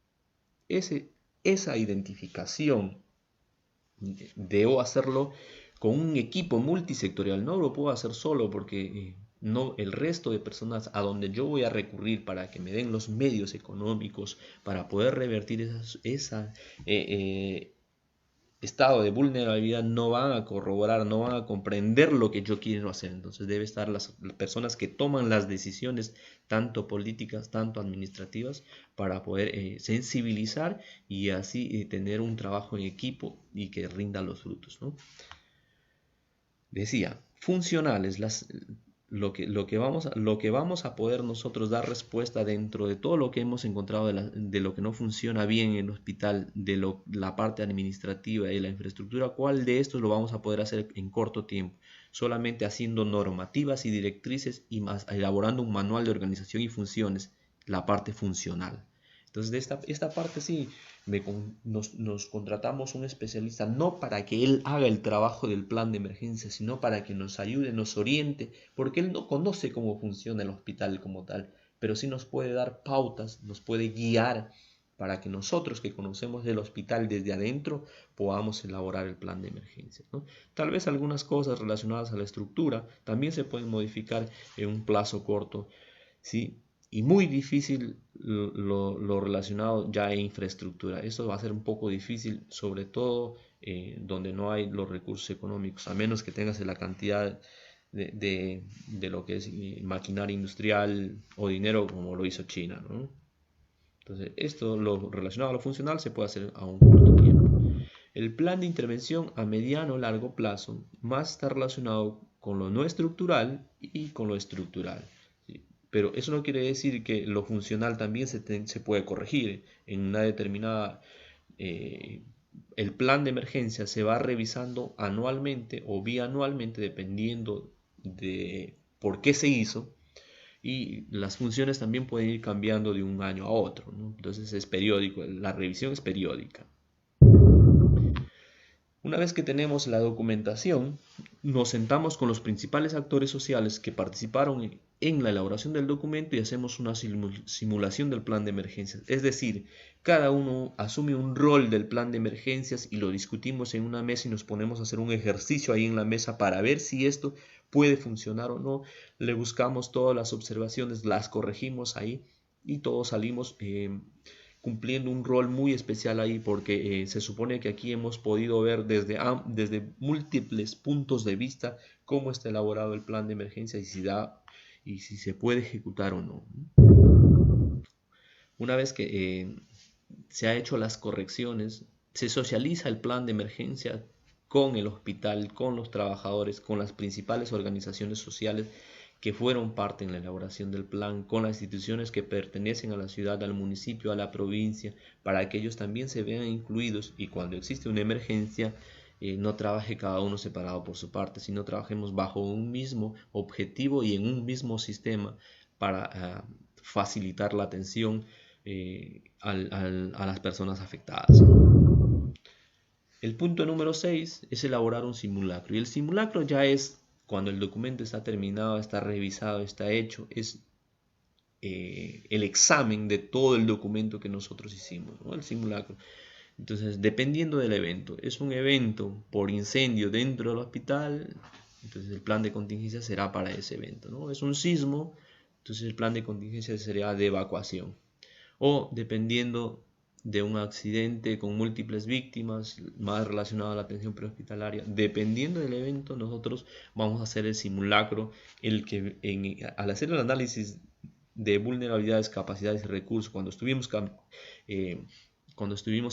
A: esa identificación, debo hacerlo con un equipo multisectorial. No lo puedo hacer solo porque no, el resto de personas a donde yo voy a recurrir para que me den los medios económicos para poder revertir ese estado de vulnerabilidad no van a corroborar, no van a comprender lo que yo quiero hacer. Entonces debe estar las personas que toman las decisiones, tanto políticas, tanto administrativas, para poder sensibilizar y así tener un trabajo en equipo y que rinda los frutos, ¿no? Decía, funcionales, lo que vamos a poder nosotros dar respuesta dentro de todo lo que hemos encontrado de lo que no funciona bien en el hospital, la parte administrativa y la infraestructura. ¿Cuál de estos lo vamos a poder hacer en corto tiempo? Solamente haciendo normativas y directrices y más elaborando un manual de organización y funciones, la parte funcional. Entonces, de esta parte sí, nos contratamos un especialista, no para que él haga el trabajo del plan de emergencia, sino para que nos ayude, nos oriente, porque él no conoce cómo funciona el hospital como tal, pero sí nos puede dar pautas, nos puede guiar para que nosotros que conocemos del hospital desde adentro podamos elaborar el plan de emergencia, ¿no? Tal vez algunas cosas relacionadas a la estructura también se pueden modificar en un plazo corto, ¿sí? Y muy difícil lo relacionado ya a infraestructura. Esto va a ser un poco difícil, sobre todo donde no hay los recursos económicos, a menos que tengas la cantidad de lo que es maquinaria industrial o dinero como lo hizo China, ¿no? Entonces, esto lo relacionado a lo funcional se puede hacer a un corto tiempo. El plan de intervención a mediano o largo plazo más está relacionado con lo no estructural y con lo estructural. Pero eso no quiere decir que lo funcional también se puede corregir. En una determinada... el plan de emergencia se va revisando anualmente o bianualmente dependiendo de por qué se hizo. Y las funciones también pueden ir cambiando de un año a otro, ¿no? Entonces es periódico, la revisión es periódica. Una vez que tenemos la documentación, nos sentamos con los principales actores sociales que participaron en la elaboración del documento y hacemos una simulación del plan de emergencias. Es decir, cada uno asume un rol del plan de emergencias y lo discutimos en una mesa y nos ponemos a hacer un ejercicio ahí en la mesa para ver si esto puede funcionar o no. Le buscamos todas las observaciones, las corregimos ahí y todos salimos cumpliendo un rol muy especial ahí, porque se supone que aquí hemos podido ver desde múltiples puntos de vista cómo está elaborado el plan de emergencia y si se puede ejecutar o no. Una vez que se ha hecho las correcciones, se socializa el plan de emergencia con el hospital, con los trabajadores, con las principales organizaciones sociales que fueron parte en la elaboración del plan, con las instituciones que pertenecen a la ciudad, al municipio, a la provincia, para que ellos también se vean incluidos y cuando existe una emergencia no trabaje cada uno separado por su parte, sino trabajemos bajo un mismo objetivo y en un mismo sistema para facilitar la atención a las personas afectadas. El punto número 6 es elaborar un simulacro, y el simulacro ya es cuando el documento está terminado, está revisado, está hecho, es el examen de todo el documento que nosotros hicimos, ¿no? El simulacro. Entonces, dependiendo del evento, es un evento por incendio dentro del hospital, entonces el plan de contingencia será para ese evento, ¿no? Es un sismo, entonces el plan de contingencia sería de evacuación. O dependiendo de un accidente con múltiples víctimas, más relacionado a la atención prehospitalaria, dependiendo del evento, nosotros vamos a hacer el simulacro, al hacer el análisis de vulnerabilidades, capacidades y recursos, cuando estuvimos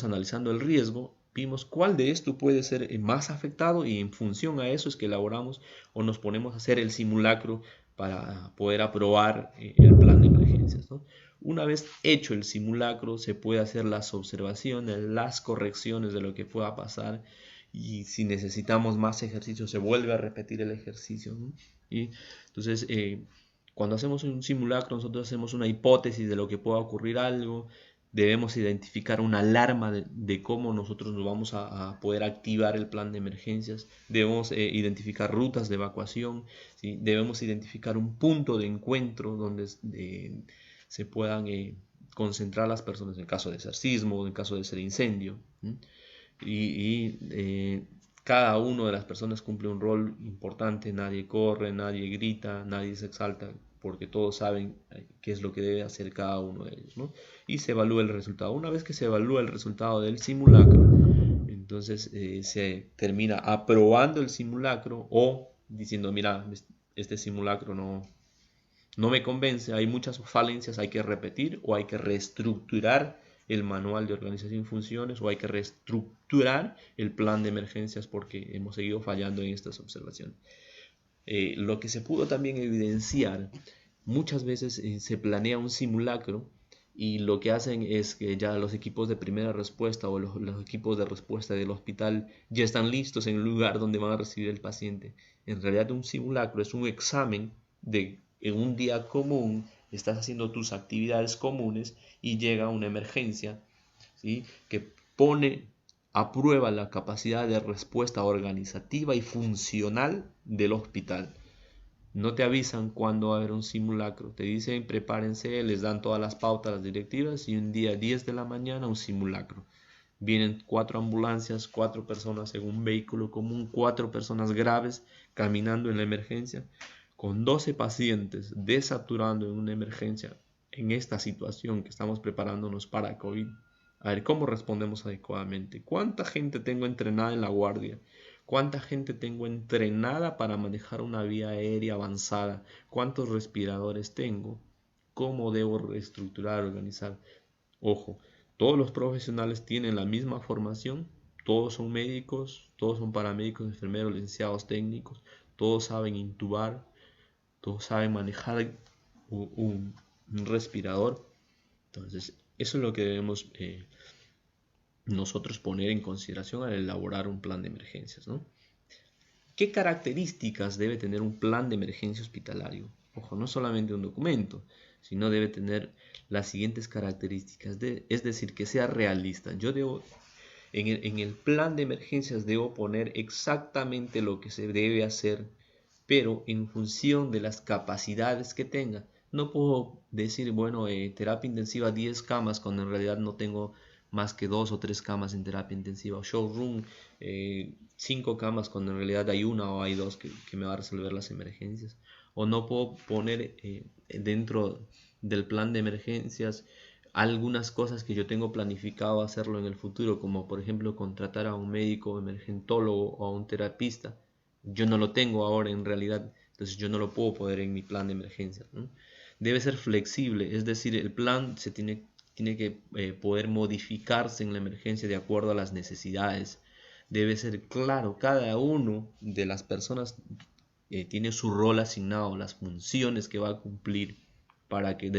A: analizando el riesgo, vimos cuál de esto puede ser más afectado y en función a eso es que elaboramos o nos ponemos a hacer el simulacro para poder aprobar el plan de emergencias, ¿no? Una vez hecho el simulacro, se puede hacer las observaciones, las correcciones de lo que pueda pasar y si necesitamos más ejercicio, se vuelve a repetir el ejercicio, ¿no? Y entonces, Cuando hacemos un simulacro, nosotros hacemos una hipótesis de lo que pueda ocurrir algo. Debemos identificar una alarma de cómo nosotros nos vamos a poder activar el plan de emergencias. Debemos identificar rutas de evacuación, ¿sí? Debemos identificar un punto de encuentro donde se puedan concentrar las personas en el caso de ser sismo, en el caso de ser incendio. Cada una de las personas cumple un rol importante. Nadie corre, nadie grita, nadie se exalta, porque todos saben qué es lo que debe hacer cada uno de ellos, ¿no? Y se evalúa el resultado. Una vez que se evalúa el resultado del simulacro, entonces se termina aprobando el simulacro o diciendo, mira, este simulacro no me convence, hay muchas falencias, hay que repetir o hay que reestructurar el manual de organización y funciones, o hay que reestructurar el plan de emergencias porque hemos seguido fallando en estas observaciones. Lo que se pudo también evidenciar, muchas veces se planea un simulacro y lo que hacen es que ya los equipos de primera respuesta o los equipos de respuesta del hospital ya están listos en el lugar donde van a recibir el paciente. En realidad un simulacro es un examen de en un día común, estás haciendo tus actividades comunes y llega una emergencia, ¿sí? Que pone a prueba la capacidad de respuesta organizativa y funcional del hospital. No te avisan cuándo va a haber un simulacro, te dicen prepárense, les dan todas las pautas, las directivas, y un día 10 de la mañana un simulacro. Vienen 4 ambulancias, 4 personas en un vehículo común, 4 personas graves caminando en la emergencia, con 12 pacientes desaturando en una emergencia en esta situación que estamos preparándonos para COVID. A ver, ¿cómo respondemos adecuadamente? ¿Cuánta gente tengo entrenada en la guardia? ¿Cuánta gente tengo entrenada para manejar una vía aérea avanzada? ¿Cuántos respiradores tengo? ¿Cómo debo reestructurar, organizar? Ojo, todos los profesionales tienen la misma formación, todos son médicos, todos son paramédicos, enfermeros, licenciados técnicos, todos saben intubar, todos saben manejar un respirador. Entonces, eso es lo que debemos nosotros poner en consideración al elaborar un plan de emergencias, ¿no? ¿Qué características debe tener un plan de emergencia hospitalario? Ojo, no solamente un documento, sino debe tener las siguientes características, es decir, que sea realista. Yo debo, en el plan de emergencias debo poner exactamente lo que se debe hacer, pero en función de las capacidades que tenga. No puedo decir, bueno, terapia intensiva 10 camas, cuando en realidad no tengo más que 2 o 3 camas en terapia intensiva. O showroom, 5 camas, cuando en realidad hay 1 o hay 2 que me va a resolver las emergencias. O no puedo poner dentro del plan de emergencias algunas cosas que yo tengo planificado hacerlo en el futuro, como por ejemplo contratar a un médico emergentólogo o a un terapista. Yo no lo tengo ahora en realidad, entonces yo no lo puedo poner en mi plan de emergencia, ¿no? Debe ser flexible, es decir, el plan se tiene que poder modificarse en la emergencia de acuerdo a las necesidades. Debe ser claro, cada uno de las personas tiene su rol asignado, las funciones que va a cumplir para que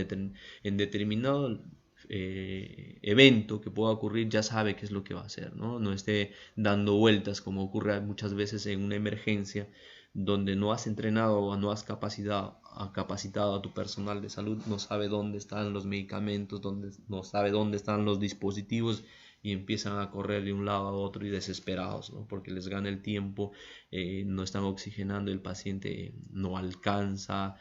A: en determinado evento que pueda ocurrir ya sabe qué es lo que va a hacer, ¿no? No esté dando vueltas como ocurre muchas veces en una emergencia donde no has entrenado o no has capacitado a tu personal de salud, no sabe dónde están los medicamentos, no sabe dónde están los dispositivos y empiezan a correr de un lado a otro y desesperados, ¿no? Porque les gana el tiempo, no están oxigenando, el paciente no alcanza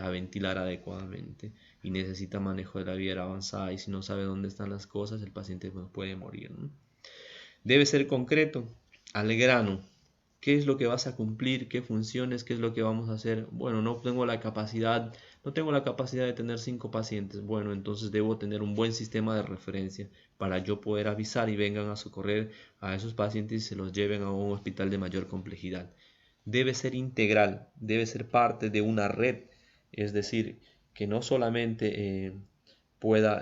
A: a ventilar adecuadamente y necesita manejo de la vía avanzada, y si no sabe dónde están las cosas, el paciente puede morir, ¿no? Debe ser concreto, al grano. ¿Qué es lo que vas a cumplir? ¿Qué funciones? ¿Qué es lo que vamos a hacer? Bueno, no tengo la capacidad de tener 5 pacientes. Bueno, entonces debo tener un buen sistema de referencia para yo poder avisar y vengan a socorrer a esos pacientes y se los lleven a un hospital de mayor complejidad. Debe ser integral, debe ser parte de una red, es decir, que no solamente pueda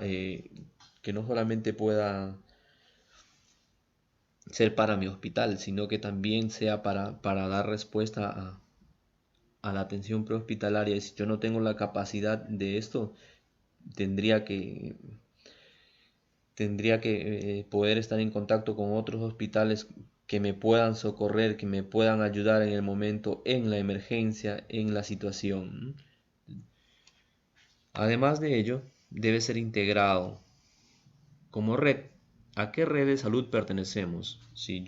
A: ser para mi hospital, sino que también sea para dar respuesta a la atención prehospitalaria. Y si yo no tengo la capacidad de esto, tendría que poder estar en contacto con otros hospitales que me puedan socorrer, que me puedan ayudar en el momento, en la emergencia, en la situación. Además de ello, debe ser integrado como red. ¿A qué red de salud pertenecemos? Si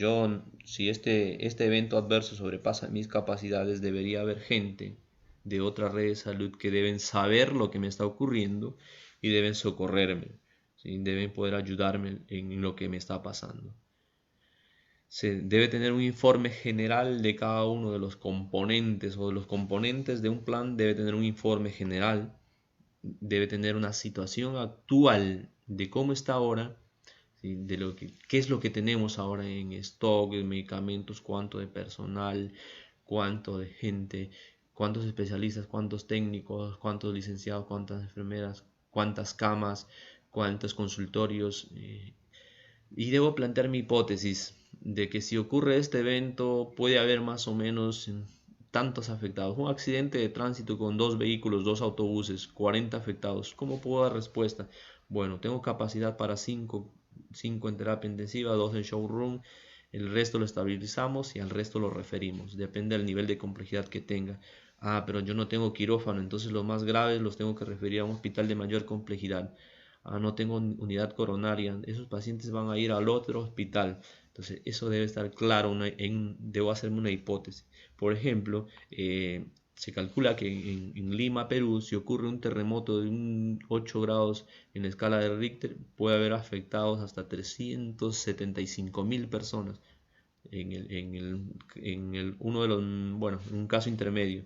A: este evento adverso sobrepasa mis capacidades, debería haber gente de otra red de salud que deben saber lo que me está ocurriendo y deben socorrerme, ¿sí? Deben poder ayudarme en lo que me está pasando. Se debe tener un informe general de cada uno de los componentes o de los componentes de un plan. Debe tener un informe general, debe tener una situación actual de cómo está ahora, ¿sí? De qué es lo que tenemos ahora en stock, de medicamentos, cuánto de personal, cuánto de gente, cuántos especialistas, cuántos técnicos, cuántos licenciados, cuántas enfermeras, cuántas camas, cuántos consultorios. Y debo plantear mi hipótesis de que si ocurre este evento puede haber más o menos tantos afectados. Un accidente de tránsito con 2 vehículos, 2 autobuses, 40 afectados. ¿Cómo puedo dar respuesta? Bueno, tengo capacidad para 5 en terapia intensiva, 2 en showroom. El resto lo estabilizamos y al resto lo referimos. Depende del nivel de complejidad que tenga. Ah, pero yo no tengo quirófano, entonces los más graves los tengo que referir a un hospital de mayor complejidad. No tengo unidad coronaria, esos pacientes van a ir al otro hospital. Entonces eso debe estar claro, debo hacerme una hipótesis. Por ejemplo, se calcula que en Lima, Perú, si ocurre un terremoto de 8 grados en la escala de Richter, puede haber afectados hasta 375.000 personas uno de los, bueno, en un caso intermedio.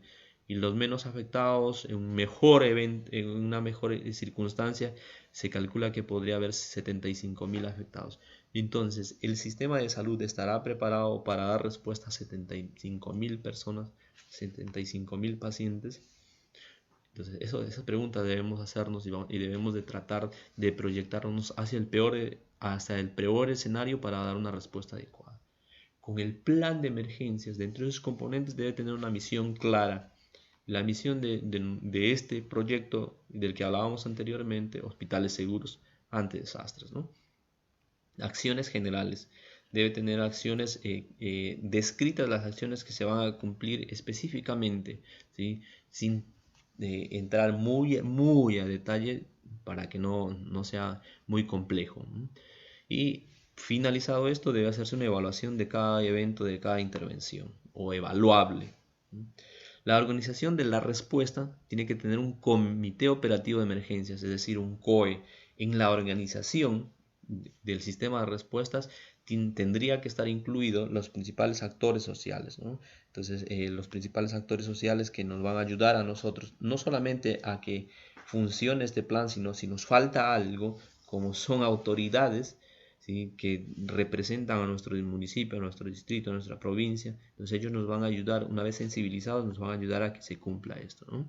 A: Y los menos afectados, en una mejor circunstancia, se calcula que podría haber 75.000 afectados. Entonces, ¿el sistema de salud estará preparado para dar respuesta a 75.000 personas, 75.000 pacientes? Entonces, esa pregunta debemos hacernos y debemos de tratar de proyectarnos hacia el peor escenario para dar una respuesta adecuada. Con el plan de emergencias, dentro de sus componentes debe tener una misión clara. La misión de este proyecto del que hablábamos anteriormente, hospitales seguros ante desastres, ¿no? Acciones generales. Debe tener acciones descritas, las acciones que se van a cumplir específicamente, ¿sí? Sin entrar muy a detalle para que no sea muy complejo, ¿no? Y finalizado esto, debe hacerse una evaluación de cada evento, de cada intervención, o evaluable, ¿no? La organización de la respuesta tiene que tener un comité operativo de emergencias, es decir, un COE. En la organización del sistema de respuestas tendría que estar incluidos los principales actores sociales, ¿no? Entonces, los principales actores sociales que nos van a ayudar a nosotros, no solamente a que funcione este plan, sino si nos falta algo, como son autoridades, ¿sí? Que representan a nuestro municipio, a nuestro distrito, a nuestra provincia. Entonces ellos nos van a ayudar, una vez sensibilizados, nos van a ayudar a que se cumpla esto, ¿no?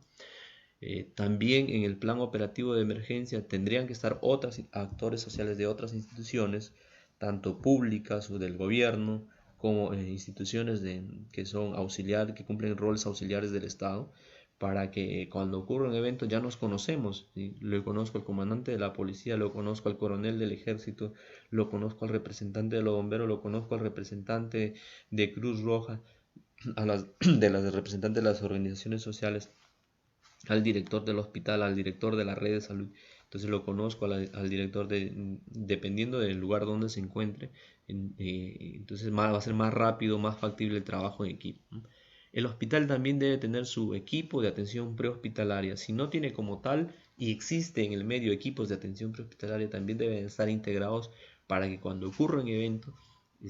A: También en el plan operativo de emergencia tendrían que estar otros actores sociales de otras instituciones, tanto públicas o del gobierno, como instituciones que son que cumplen roles auxiliares del Estado, para que cuando ocurra un evento ya nos conocemos, ¿sí? Lo conozco al comandante de la policía, lo conozco al coronel del ejército, lo conozco al representante de los bomberos, lo conozco al representante de Cruz Roja, de las representantes de las organizaciones sociales, al director del hospital, al director de la red de salud. Entonces lo conozco al director dependiendo del lugar donde se encuentre. Entonces va a ser más rápido, más factible el trabajo en equipo, ¿no? El hospital también debe tener su equipo de atención prehospitalaria. Si no tiene como tal y existe en el medio equipos de atención prehospitalaria, también deben estar integrados para que cuando ocurra un evento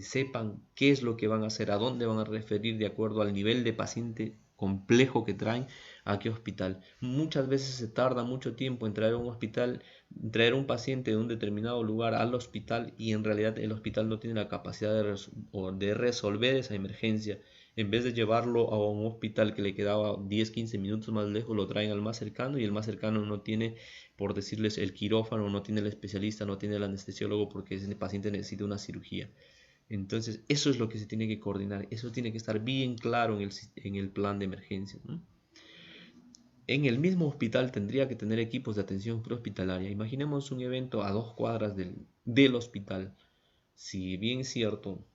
A: sepan qué es lo que van a hacer, a dónde van a referir de acuerdo al nivel de paciente complejo que traen a qué hospital. Muchas veces se tarda mucho tiempo en traer traer un paciente de un determinado lugar al hospital y en realidad el hospital no tiene la capacidad de resolver esa emergencia. En vez de llevarlo a un hospital que le quedaba 10-15 minutos más lejos, lo traen al más cercano y el más cercano no tiene, por decirles, el quirófano, no tiene el especialista, no tiene el anestesiólogo porque ese paciente necesita una cirugía. Entonces, eso es lo que se tiene que coordinar, eso tiene que estar bien claro en el plan de emergencia, ¿no? En el mismo hospital tendría que tener equipos de atención prehospitalaria. Imaginemos un evento a 2 cuadras del hospital. Si bien es cierto,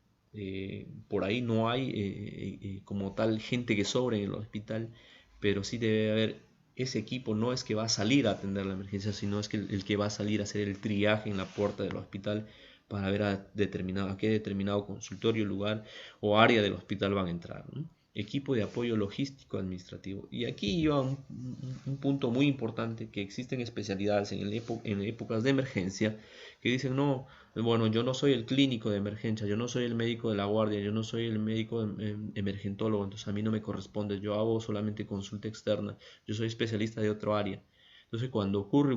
A: por ahí no hay como tal gente que sobre en el hospital, pero sí debe haber ese equipo no es que va a salir a atender la emergencia, sino es que el que va a salir a hacer el triaje en la puerta del hospital para ver a qué determinado consultorio, lugar o área del hospital van a entrar, ¿no? Equipo de apoyo logístico administrativo. Y aquí iba un punto muy importante, que existen especialidades en épocas de emergencia que dicen, no, bueno, yo no soy el clínico de emergencia, yo no soy el médico de la guardia, yo no soy el médico emergentólogo, entonces a mí no me corresponde, yo hago solamente consulta externa, yo soy especialista de otro área. Entonces cuando ocurre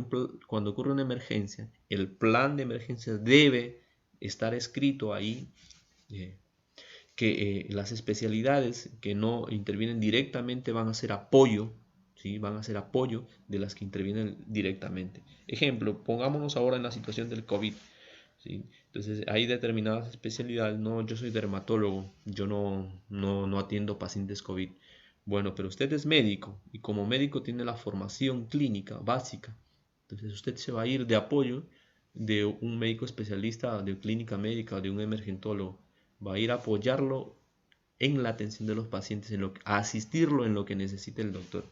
A: una emergencia, el plan de emergencia debe estar escrito ahí, que las especialidades que no intervienen directamente van a ser apoyo, ¿sí? Van a ser apoyo de las que intervienen directamente. Ejemplo, pongámonos ahora en la situación del COVID, ¿sí? Entonces hay determinadas especialidades, no, yo soy dermatólogo, yo no atiendo pacientes COVID. Bueno, pero usted es médico y como médico tiene la formación clínica básica, entonces usted se va a ir de apoyo de un médico especialista de clínica médica o de un emergentólogo, va a ir a apoyarlo en la atención de los pacientes, a asistirlo en lo que necesite el doctor.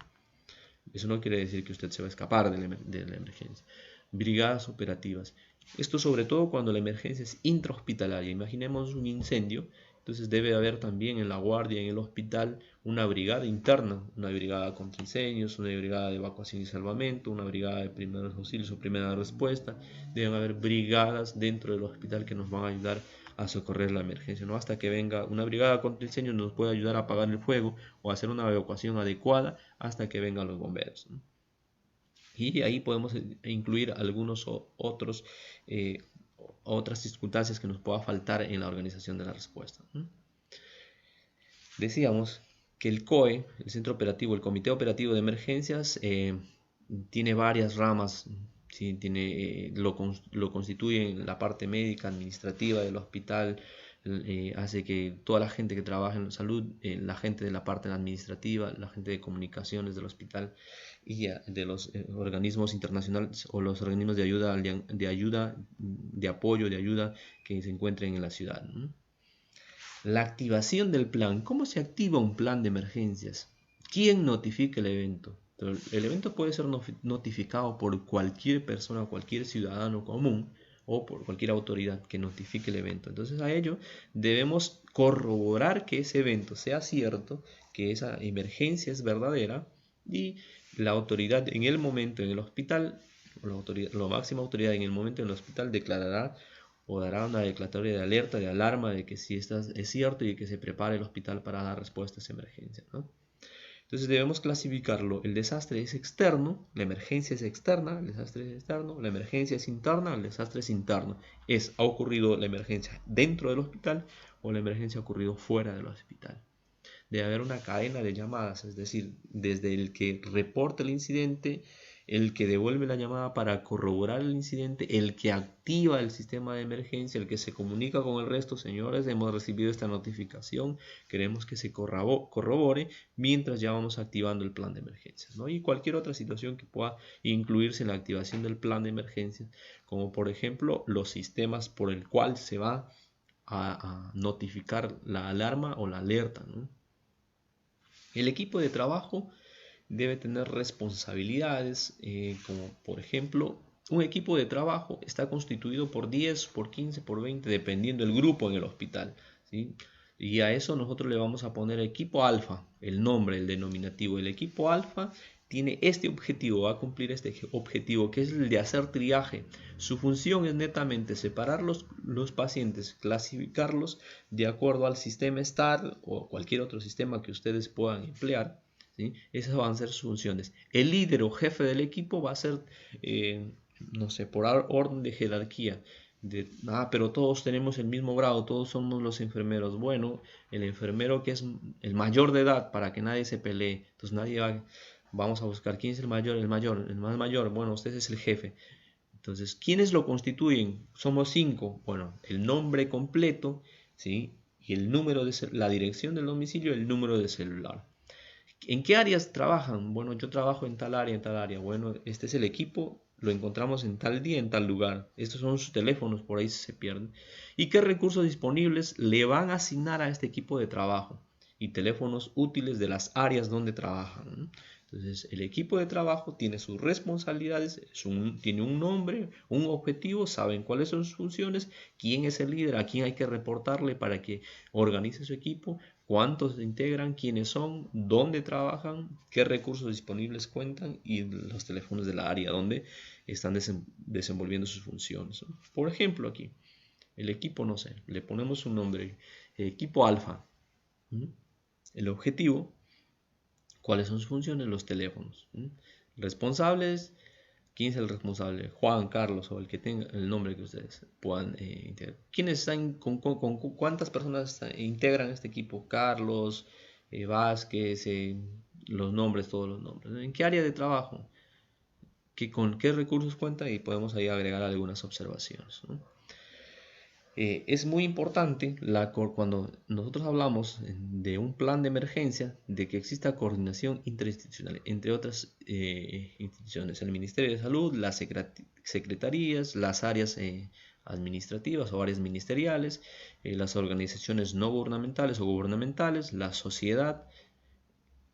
A: Eso no quiere decir que usted se va a escapar de la emergencia. Brigadas operativas. Esto sobre todo cuando la emergencia es intrahospitalaria. Imaginemos un incendio, entonces debe haber también en la guardia, en el hospital, una brigada interna, una brigada contra incendios, una brigada de evacuación y salvamento, una brigada de primeros auxilios o primera respuesta. Deben haber brigadas dentro del hospital que nos van a ayudar a socorrer la emergencia, ¿no? Hasta que venga una brigada contra incendios, nos puede ayudar a apagar el fuego o hacer una evacuación adecuada hasta que vengan los bomberos, ¿no? Y ahí podemos incluir algunos otras circunstancias que nos pueda faltar en la organización de la respuesta, ¿no? Decíamos que el COE, el Centro Operativo, el Comité Operativo de Emergencias, tiene varias ramas. Sí, lo constituye en la parte médica, administrativa del hospital, hace que toda la gente que trabaja en salud, la gente de la parte administrativa, la gente de comunicaciones del hospital y de los organismos internacionales o los organismos de ayuda, de apoyo, de ayuda que se encuentren en la ciudad, ¿no? La activación del plan. ¿Cómo se activa un plan de emergencias? ¿Quién notifica el evento? El evento puede ser notificado por cualquier persona, cualquier ciudadano común o por cualquier autoridad que notifique el evento. Entonces a ello debemos corroborar que ese evento sea cierto, que esa emergencia es verdadera y la autoridad en el momento en el hospital, la máxima autoridad en el momento en el hospital declarará o dará una declaratoria de alerta, de alarma de que si esto es cierto y que se prepare el hospital para dar respuesta a esa emergencia, ¿no? Entonces debemos clasificarlo. El desastre es externo, la emergencia es externa, el desastre es externo, la emergencia es interna, el desastre es interno. ¿Ha ocurrido la emergencia dentro del hospital o la emergencia ha ocurrido fuera del hospital? Debe haber una cadena de llamadas, es decir, desde el que reporta el incidente, el que devuelve la llamada para corroborar el incidente, el que activa el sistema de emergencia, el que se comunica con el resto. Señores, hemos recibido esta notificación, queremos que se corrobore mientras ya vamos activando el plan de emergencias, ¿no? Y cualquier otra situación que pueda incluirse en la activación del plan de emergencias, como por ejemplo los sistemas por el cual se va a notificar la alarma o la alerta, ¿no? El equipo de trabajo debe tener responsabilidades, como por ejemplo, un equipo de trabajo está constituido por 10, por 15, por 20, dependiendo del grupo en el hospital, ¿sí? Y a eso nosotros le vamos a poner equipo alfa, el nombre, el denominativo. El equipo alfa tiene este objetivo, va a cumplir este objetivo, que es el de hacer triaje. Su función es netamente separar los pacientes, clasificarlos de acuerdo al sistema STAR o cualquier otro sistema que ustedes puedan emplear, ¿sí? Esas van a ser sus funciones. El líder o jefe del equipo va a ser, no sé, por orden de jerarquía. Pero todos tenemos el mismo grado, todos somos los enfermeros. Bueno, el enfermero que es el mayor de edad, para que nadie se pelee. Entonces vamos a buscar quién es el mayor, el más mayor. Bueno, usted es el jefe. Entonces, ¿quiénes lo constituyen? Somos 5. Bueno, el nombre completo, ¿sí? Y el número la dirección del domicilio, el número de celular. ¿En qué áreas trabajan? Bueno, yo trabajo en tal área, en tal área. Bueno, este es el equipo, lo encontramos en tal día, en tal lugar. Estos son sus teléfonos, por ahí se pierden. ¿Y qué recursos disponibles le van a asignar a este equipo de trabajo? Y teléfonos útiles de las áreas donde trabajan, ¿no? Entonces, el equipo de trabajo tiene sus responsabilidades, tiene un nombre, un objetivo, saben cuáles son sus funciones, quién es el líder, a quién hay que reportarle para que organice su equipo, cuántos se integran, quiénes son, dónde trabajan, qué recursos disponibles cuentan y los teléfonos de la área donde están desenvolviendo sus funciones. Por ejemplo, aquí, el equipo, no sé, le ponemos un nombre, equipo alfa. El objetivo, cuáles son sus funciones, los teléfonos. Responsables, ¿quién es el responsable? Juan, Carlos o el que tenga el nombre que ustedes puedan integrar. ¿Quiénes están, cuántas personas integran este equipo? Carlos, Vázquez, los nombres, todos los nombres. ¿En qué área de trabajo? ¿Con qué recursos cuenta? Y podemos ahí agregar algunas observaciones, ¿no? Es muy importante cuando nosotros hablamos de un plan de emergencia, de que exista coordinación interinstitucional entre otras instituciones, el Ministerio de Salud, las secretarías, las áreas administrativas o áreas ministeriales, las organizaciones no gubernamentales o gubernamentales, la sociedad,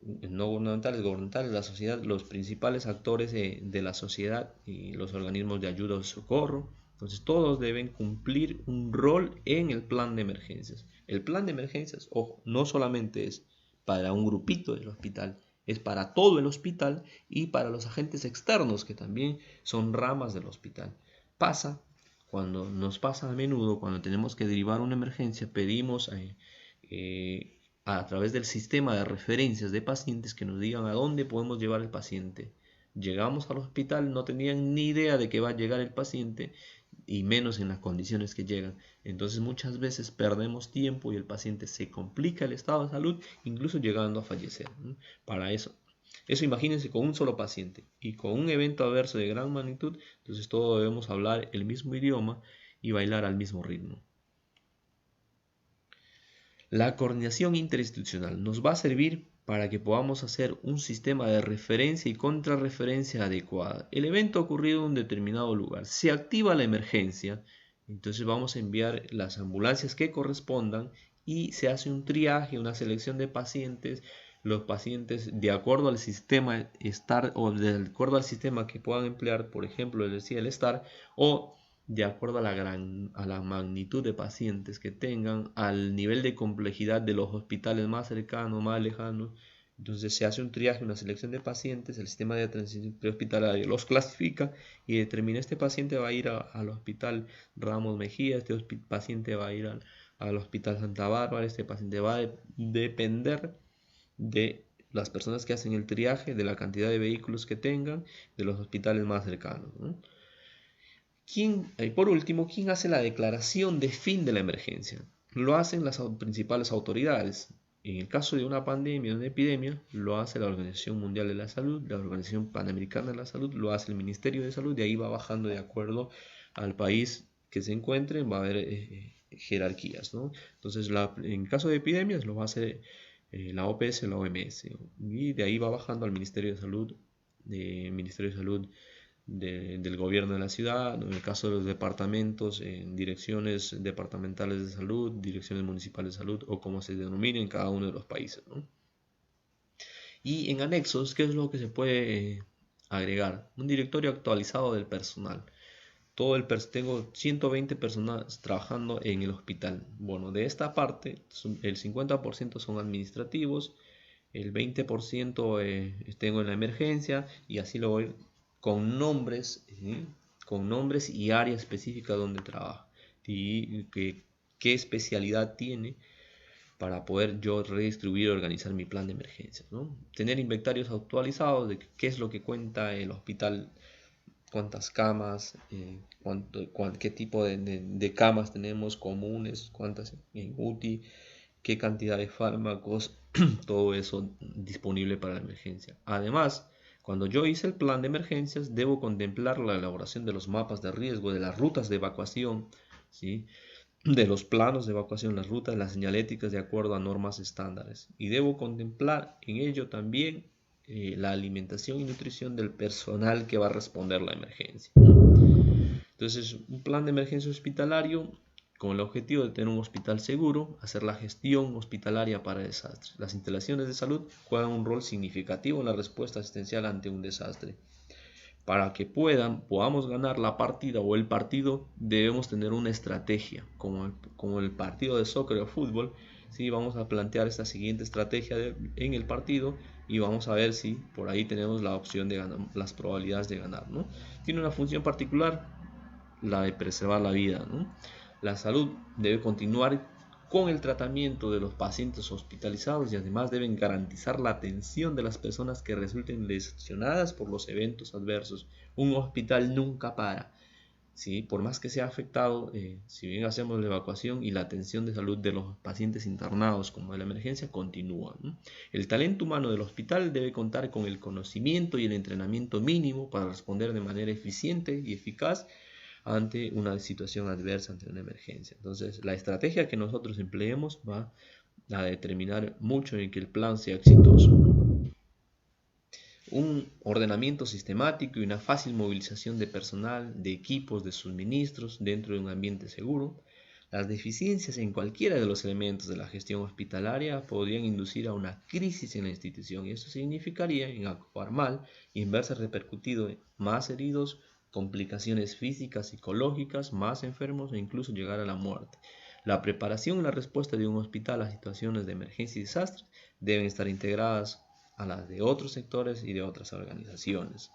A: no gubernamentales, gubernamentales, la sociedad, los principales actores de la sociedad y los organismos de ayuda o socorro. Entonces todos deben cumplir un rol en el plan de emergencias. El plan de emergencias, ojo, no solamente es para un grupito del hospital, es para todo el hospital y para los agentes externos que también son ramas del hospital. Nos pasa a menudo, cuando tenemos que derivar una emergencia, pedimos a través del sistema de referencias de pacientes que nos digan a dónde podemos llevar el paciente. Llegamos al hospital, no tenían ni idea de que va a llegar el paciente y menos en las condiciones que llegan. Entonces muchas veces perdemos tiempo y el paciente se complica el estado de salud, incluso llegando a fallecer. Para eso imagínense con un solo paciente y con un evento adverso de gran magnitud, entonces todos debemos hablar el mismo idioma y bailar al mismo ritmo. La coordinación interinstitucional nos va a servir para que podamos hacer un sistema de referencia y contrarreferencia adecuada. El evento ha ocurrido en un determinado lugar, se activa la emergencia, entonces vamos a enviar las ambulancias que correspondan y se hace un triaje, una selección de pacientes. Los pacientes, de acuerdo al sistema STAR o de acuerdo al sistema que puedan emplear, por ejemplo, les decía el STAR, o de acuerdo a la magnitud de pacientes que tengan, al nivel de complejidad de los hospitales más cercanos, más lejanos. Entonces se hace un triaje, una selección de pacientes, el sistema de atención prehospitalaria los clasifica y determina: este paciente va a ir al hospital Ramos Mejía, este paciente va a ir al hospital Santa Bárbara, este paciente va a depender de las personas que hacen el triaje, de la cantidad de vehículos que tengan, de los hospitales más cercanos, ¿no? Por último, ¿quién hace la declaración de fin de la emergencia? Lo hacen las principales autoridades. En el caso de una pandemia, de una epidemia, lo hace la Organización Mundial de la Salud, la Organización Panamericana de la Salud, lo hace el Ministerio de Salud, y ahí va bajando de acuerdo al país que se encuentre, va a haber jerarquías, ¿no? Entonces, en caso de epidemias, lo va a hacer la OPS, la OMS, y de ahí va bajando al Ministerio de Salud, del gobierno de la ciudad, en el caso de los departamentos, en direcciones departamentales de salud, direcciones municipales de salud, o como se denomine en cada uno de los países, ¿no? Y en anexos, ¿qué es lo que se puede agregar? Un directorio actualizado del personal. Tengo 120 personas trabajando en el hospital. Bueno, de esta parte, el 50% son administrativos, el 20% tengo en la emergencia, y así lo voy con nombres y área específica donde trabaja y qué especialidad tiene, para poder yo redistribuir y organizar mi plan de emergencias, ¿no? Tener inventarios actualizados de qué es lo que cuenta el hospital, cuántas camas, qué tipo de camas tenemos comunes, cuántas en UTI, qué cantidad de fármacos, todo eso disponible para la emergencia. Además, cuando yo hice el plan de emergencias, debo contemplar la elaboración de los mapas de riesgo, de las rutas de evacuación, ¿sí? De los planos de evacuación, las rutas, las señaléticas de acuerdo a normas estándares. Y debo contemplar en ello también la alimentación y nutrición del personal que va a responder la emergencia. Entonces, un plan de emergencia hospitalario con el objetivo de tener un hospital seguro, hacer la gestión hospitalaria para desastres. Las instalaciones de salud juegan un rol significativo en la respuesta asistencial ante un desastre. Para que podamos ganar la partida o el partido, debemos tener una estrategia, como el partido de soccer o fútbol. ¿Sí? Vamos a plantear esta siguiente estrategia en el partido y vamos a ver si por ahí tenemos la opción de ganar, las probabilidades de ganar, ¿no? Tiene una función particular, la de preservar la vida, ¿no? La salud debe continuar con el tratamiento de los pacientes hospitalizados y además deben garantizar la atención de las personas que resulten lesionadas por los eventos adversos. Un hospital nunca para, ¿sí? Por más que sea afectado, si bien hacemos la evacuación y la atención de salud de los pacientes internados como de la emergencia continúa, ¿no? El talento humano del hospital debe contar con el conocimiento y el entrenamiento mínimo para responder de manera eficiente y eficaz ante una situación adversa, ante una emergencia. Entonces, la estrategia que nosotros empleemos va a determinar mucho en que el plan sea exitoso. Un ordenamiento sistemático y una fácil movilización de personal, de equipos, de suministros dentro de un ambiente seguro. Las deficiencias en cualquiera de los elementos de la gestión hospitalaria podrían inducir a una crisis en la institución y eso significaría en actuar mal y en verse repercutido en más heridos, complicaciones físicas, psicológicas, más enfermos e incluso llegar a la muerte. La preparación y la respuesta de un hospital a situaciones de emergencia y desastre deben estar integradas a las de otros sectores y de otras organizaciones.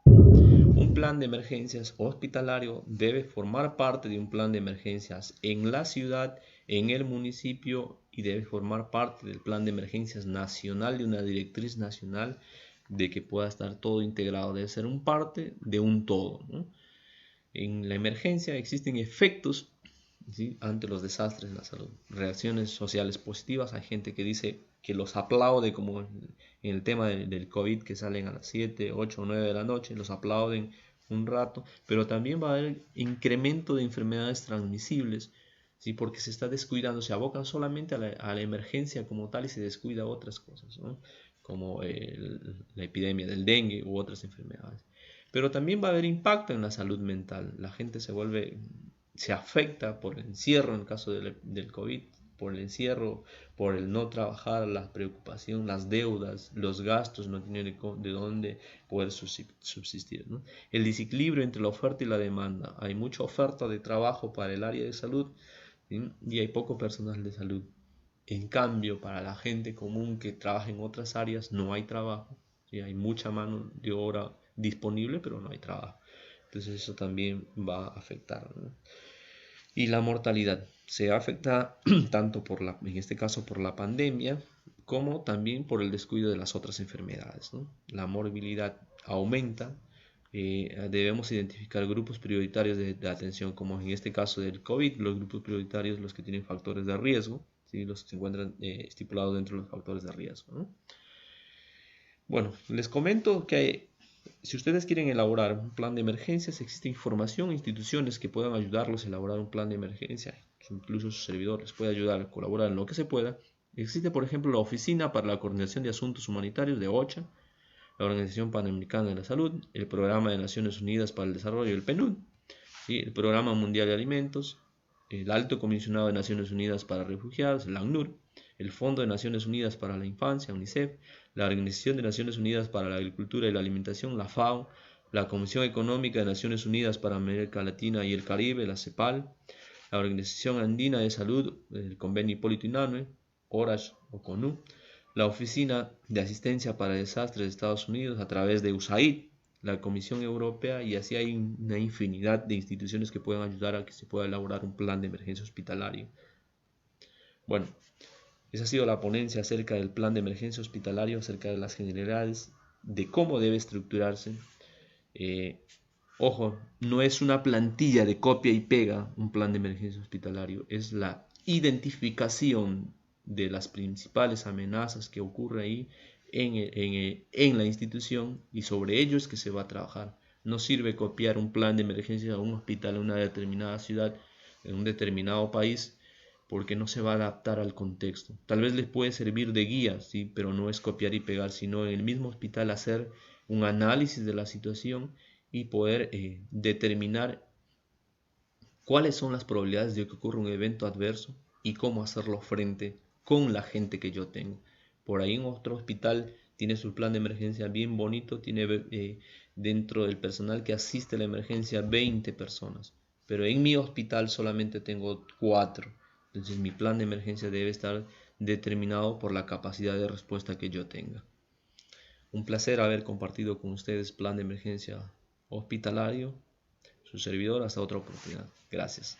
A: Un plan de emergencias hospitalario debe formar parte de un plan de emergencias en la ciudad, en el municipio y debe formar parte del plan de emergencias nacional, de una directriz nacional de que pueda estar todo integrado, debe ser un parte de un todo, ¿no? En la emergencia existen efectos, ¿sí?, ante los desastres en la salud, reacciones sociales positivas. Hay gente que dice que los aplaude, como en el tema del COVID, que salen a las 7, 8 o 9 de la noche, los aplauden un rato, pero también va a haber incremento de enfermedades transmisibles, ¿sí?, porque se está descuidando, se abocan solamente a la emergencia como tal y se descuida otras cosas, ¿no?, como la epidemia del dengue u otras enfermedades. Pero también va a haber impacto en la salud mental. La gente se afecta por el encierro en el caso del COVID, por el encierro, por el no trabajar, la preocupación, las deudas, los gastos, no tienen de dónde poder subsistir, ¿no? El desequilibrio entre la oferta y la demanda. Hay mucha oferta de trabajo para el área de salud, ¿sí?, y hay poco personal de salud. En cambio, para la gente común que trabaja en otras áreas no hay trabajo, ¿sí? Hay mucha mano de obra disponible, pero no hay trabajo. Entonces eso también va a afectar, ¿no? Y la mortalidad se afecta tanto en este caso por la pandemia, como también por el descuido de las otras enfermedades, ¿no? La morbilidad aumenta. Debemos identificar grupos prioritarios de atención, como en este caso del COVID, los grupos prioritarios, los que tienen factores de riesgo, ¿sí?, los que se encuentran estipulados dentro de los factores de riesgo, ¿no? Bueno, les comento que si ustedes quieren elaborar un plan de emergencias, existe información e instituciones que puedan ayudarlos a elaborar un plan de emergencia, incluso sus servidores pueden ayudar, colaborar en lo que se pueda. Existe, por ejemplo, la Oficina para la Coordinación de Asuntos Humanitarios de OCHA, la Organización Panamericana de la Salud, el Programa de Naciones Unidas para el Desarrollo, el PNUD, ¿sí?, el Programa Mundial de Alimentos, el Alto Comisionado de Naciones Unidas para Refugiados, el ACNUR, el Fondo de Naciones Unidas para la Infancia, UNICEF, la Organización de Naciones Unidas para la Agricultura y la Alimentación, la FAO, la Comisión Económica de Naciones Unidas para América Latina y el Caribe, la CEPAL, la Organización Andina de Salud, el Convenio Hipólito Unanue, ORASH o CONU, la Oficina de Asistencia para Desastres de Estados Unidos a través de USAID, la Comisión Europea, y así hay una infinidad de instituciones que pueden ayudar a que se pueda elaborar un plan de emergencia hospitalario. Bueno, esa ha sido la ponencia acerca del plan de emergencia hospitalario, acerca de las generalidades, de cómo debe estructurarse. Ojo, no es una plantilla de copia y pega un plan de emergencia hospitalario, es la identificación de las principales amenazas que ocurren ahí en la institución, y sobre ello es que se va a trabajar. No sirve copiar un plan de emergencia a un hospital en una determinada ciudad, en un determinado país, porque no se va a adaptar al contexto. Tal vez les puede servir de guía, ¿sí?, pero no es copiar y pegar, sino en el mismo hospital hacer un análisis de la situación y poder determinar cuáles son las probabilidades de que ocurra un evento adverso y cómo hacerlo frente con la gente que yo tengo. Por ahí en otro hospital tiene su plan de emergencia bien bonito, tiene dentro del personal que asiste a la emergencia 20 personas, pero en mi hospital solamente tengo 4. Entonces mi plan de emergencia debe estar determinado por la capacidad de respuesta que yo tenga. Un placer haber compartido con ustedes plan de emergencia hospitalario. Su servidor, hasta otra oportunidad. Gracias.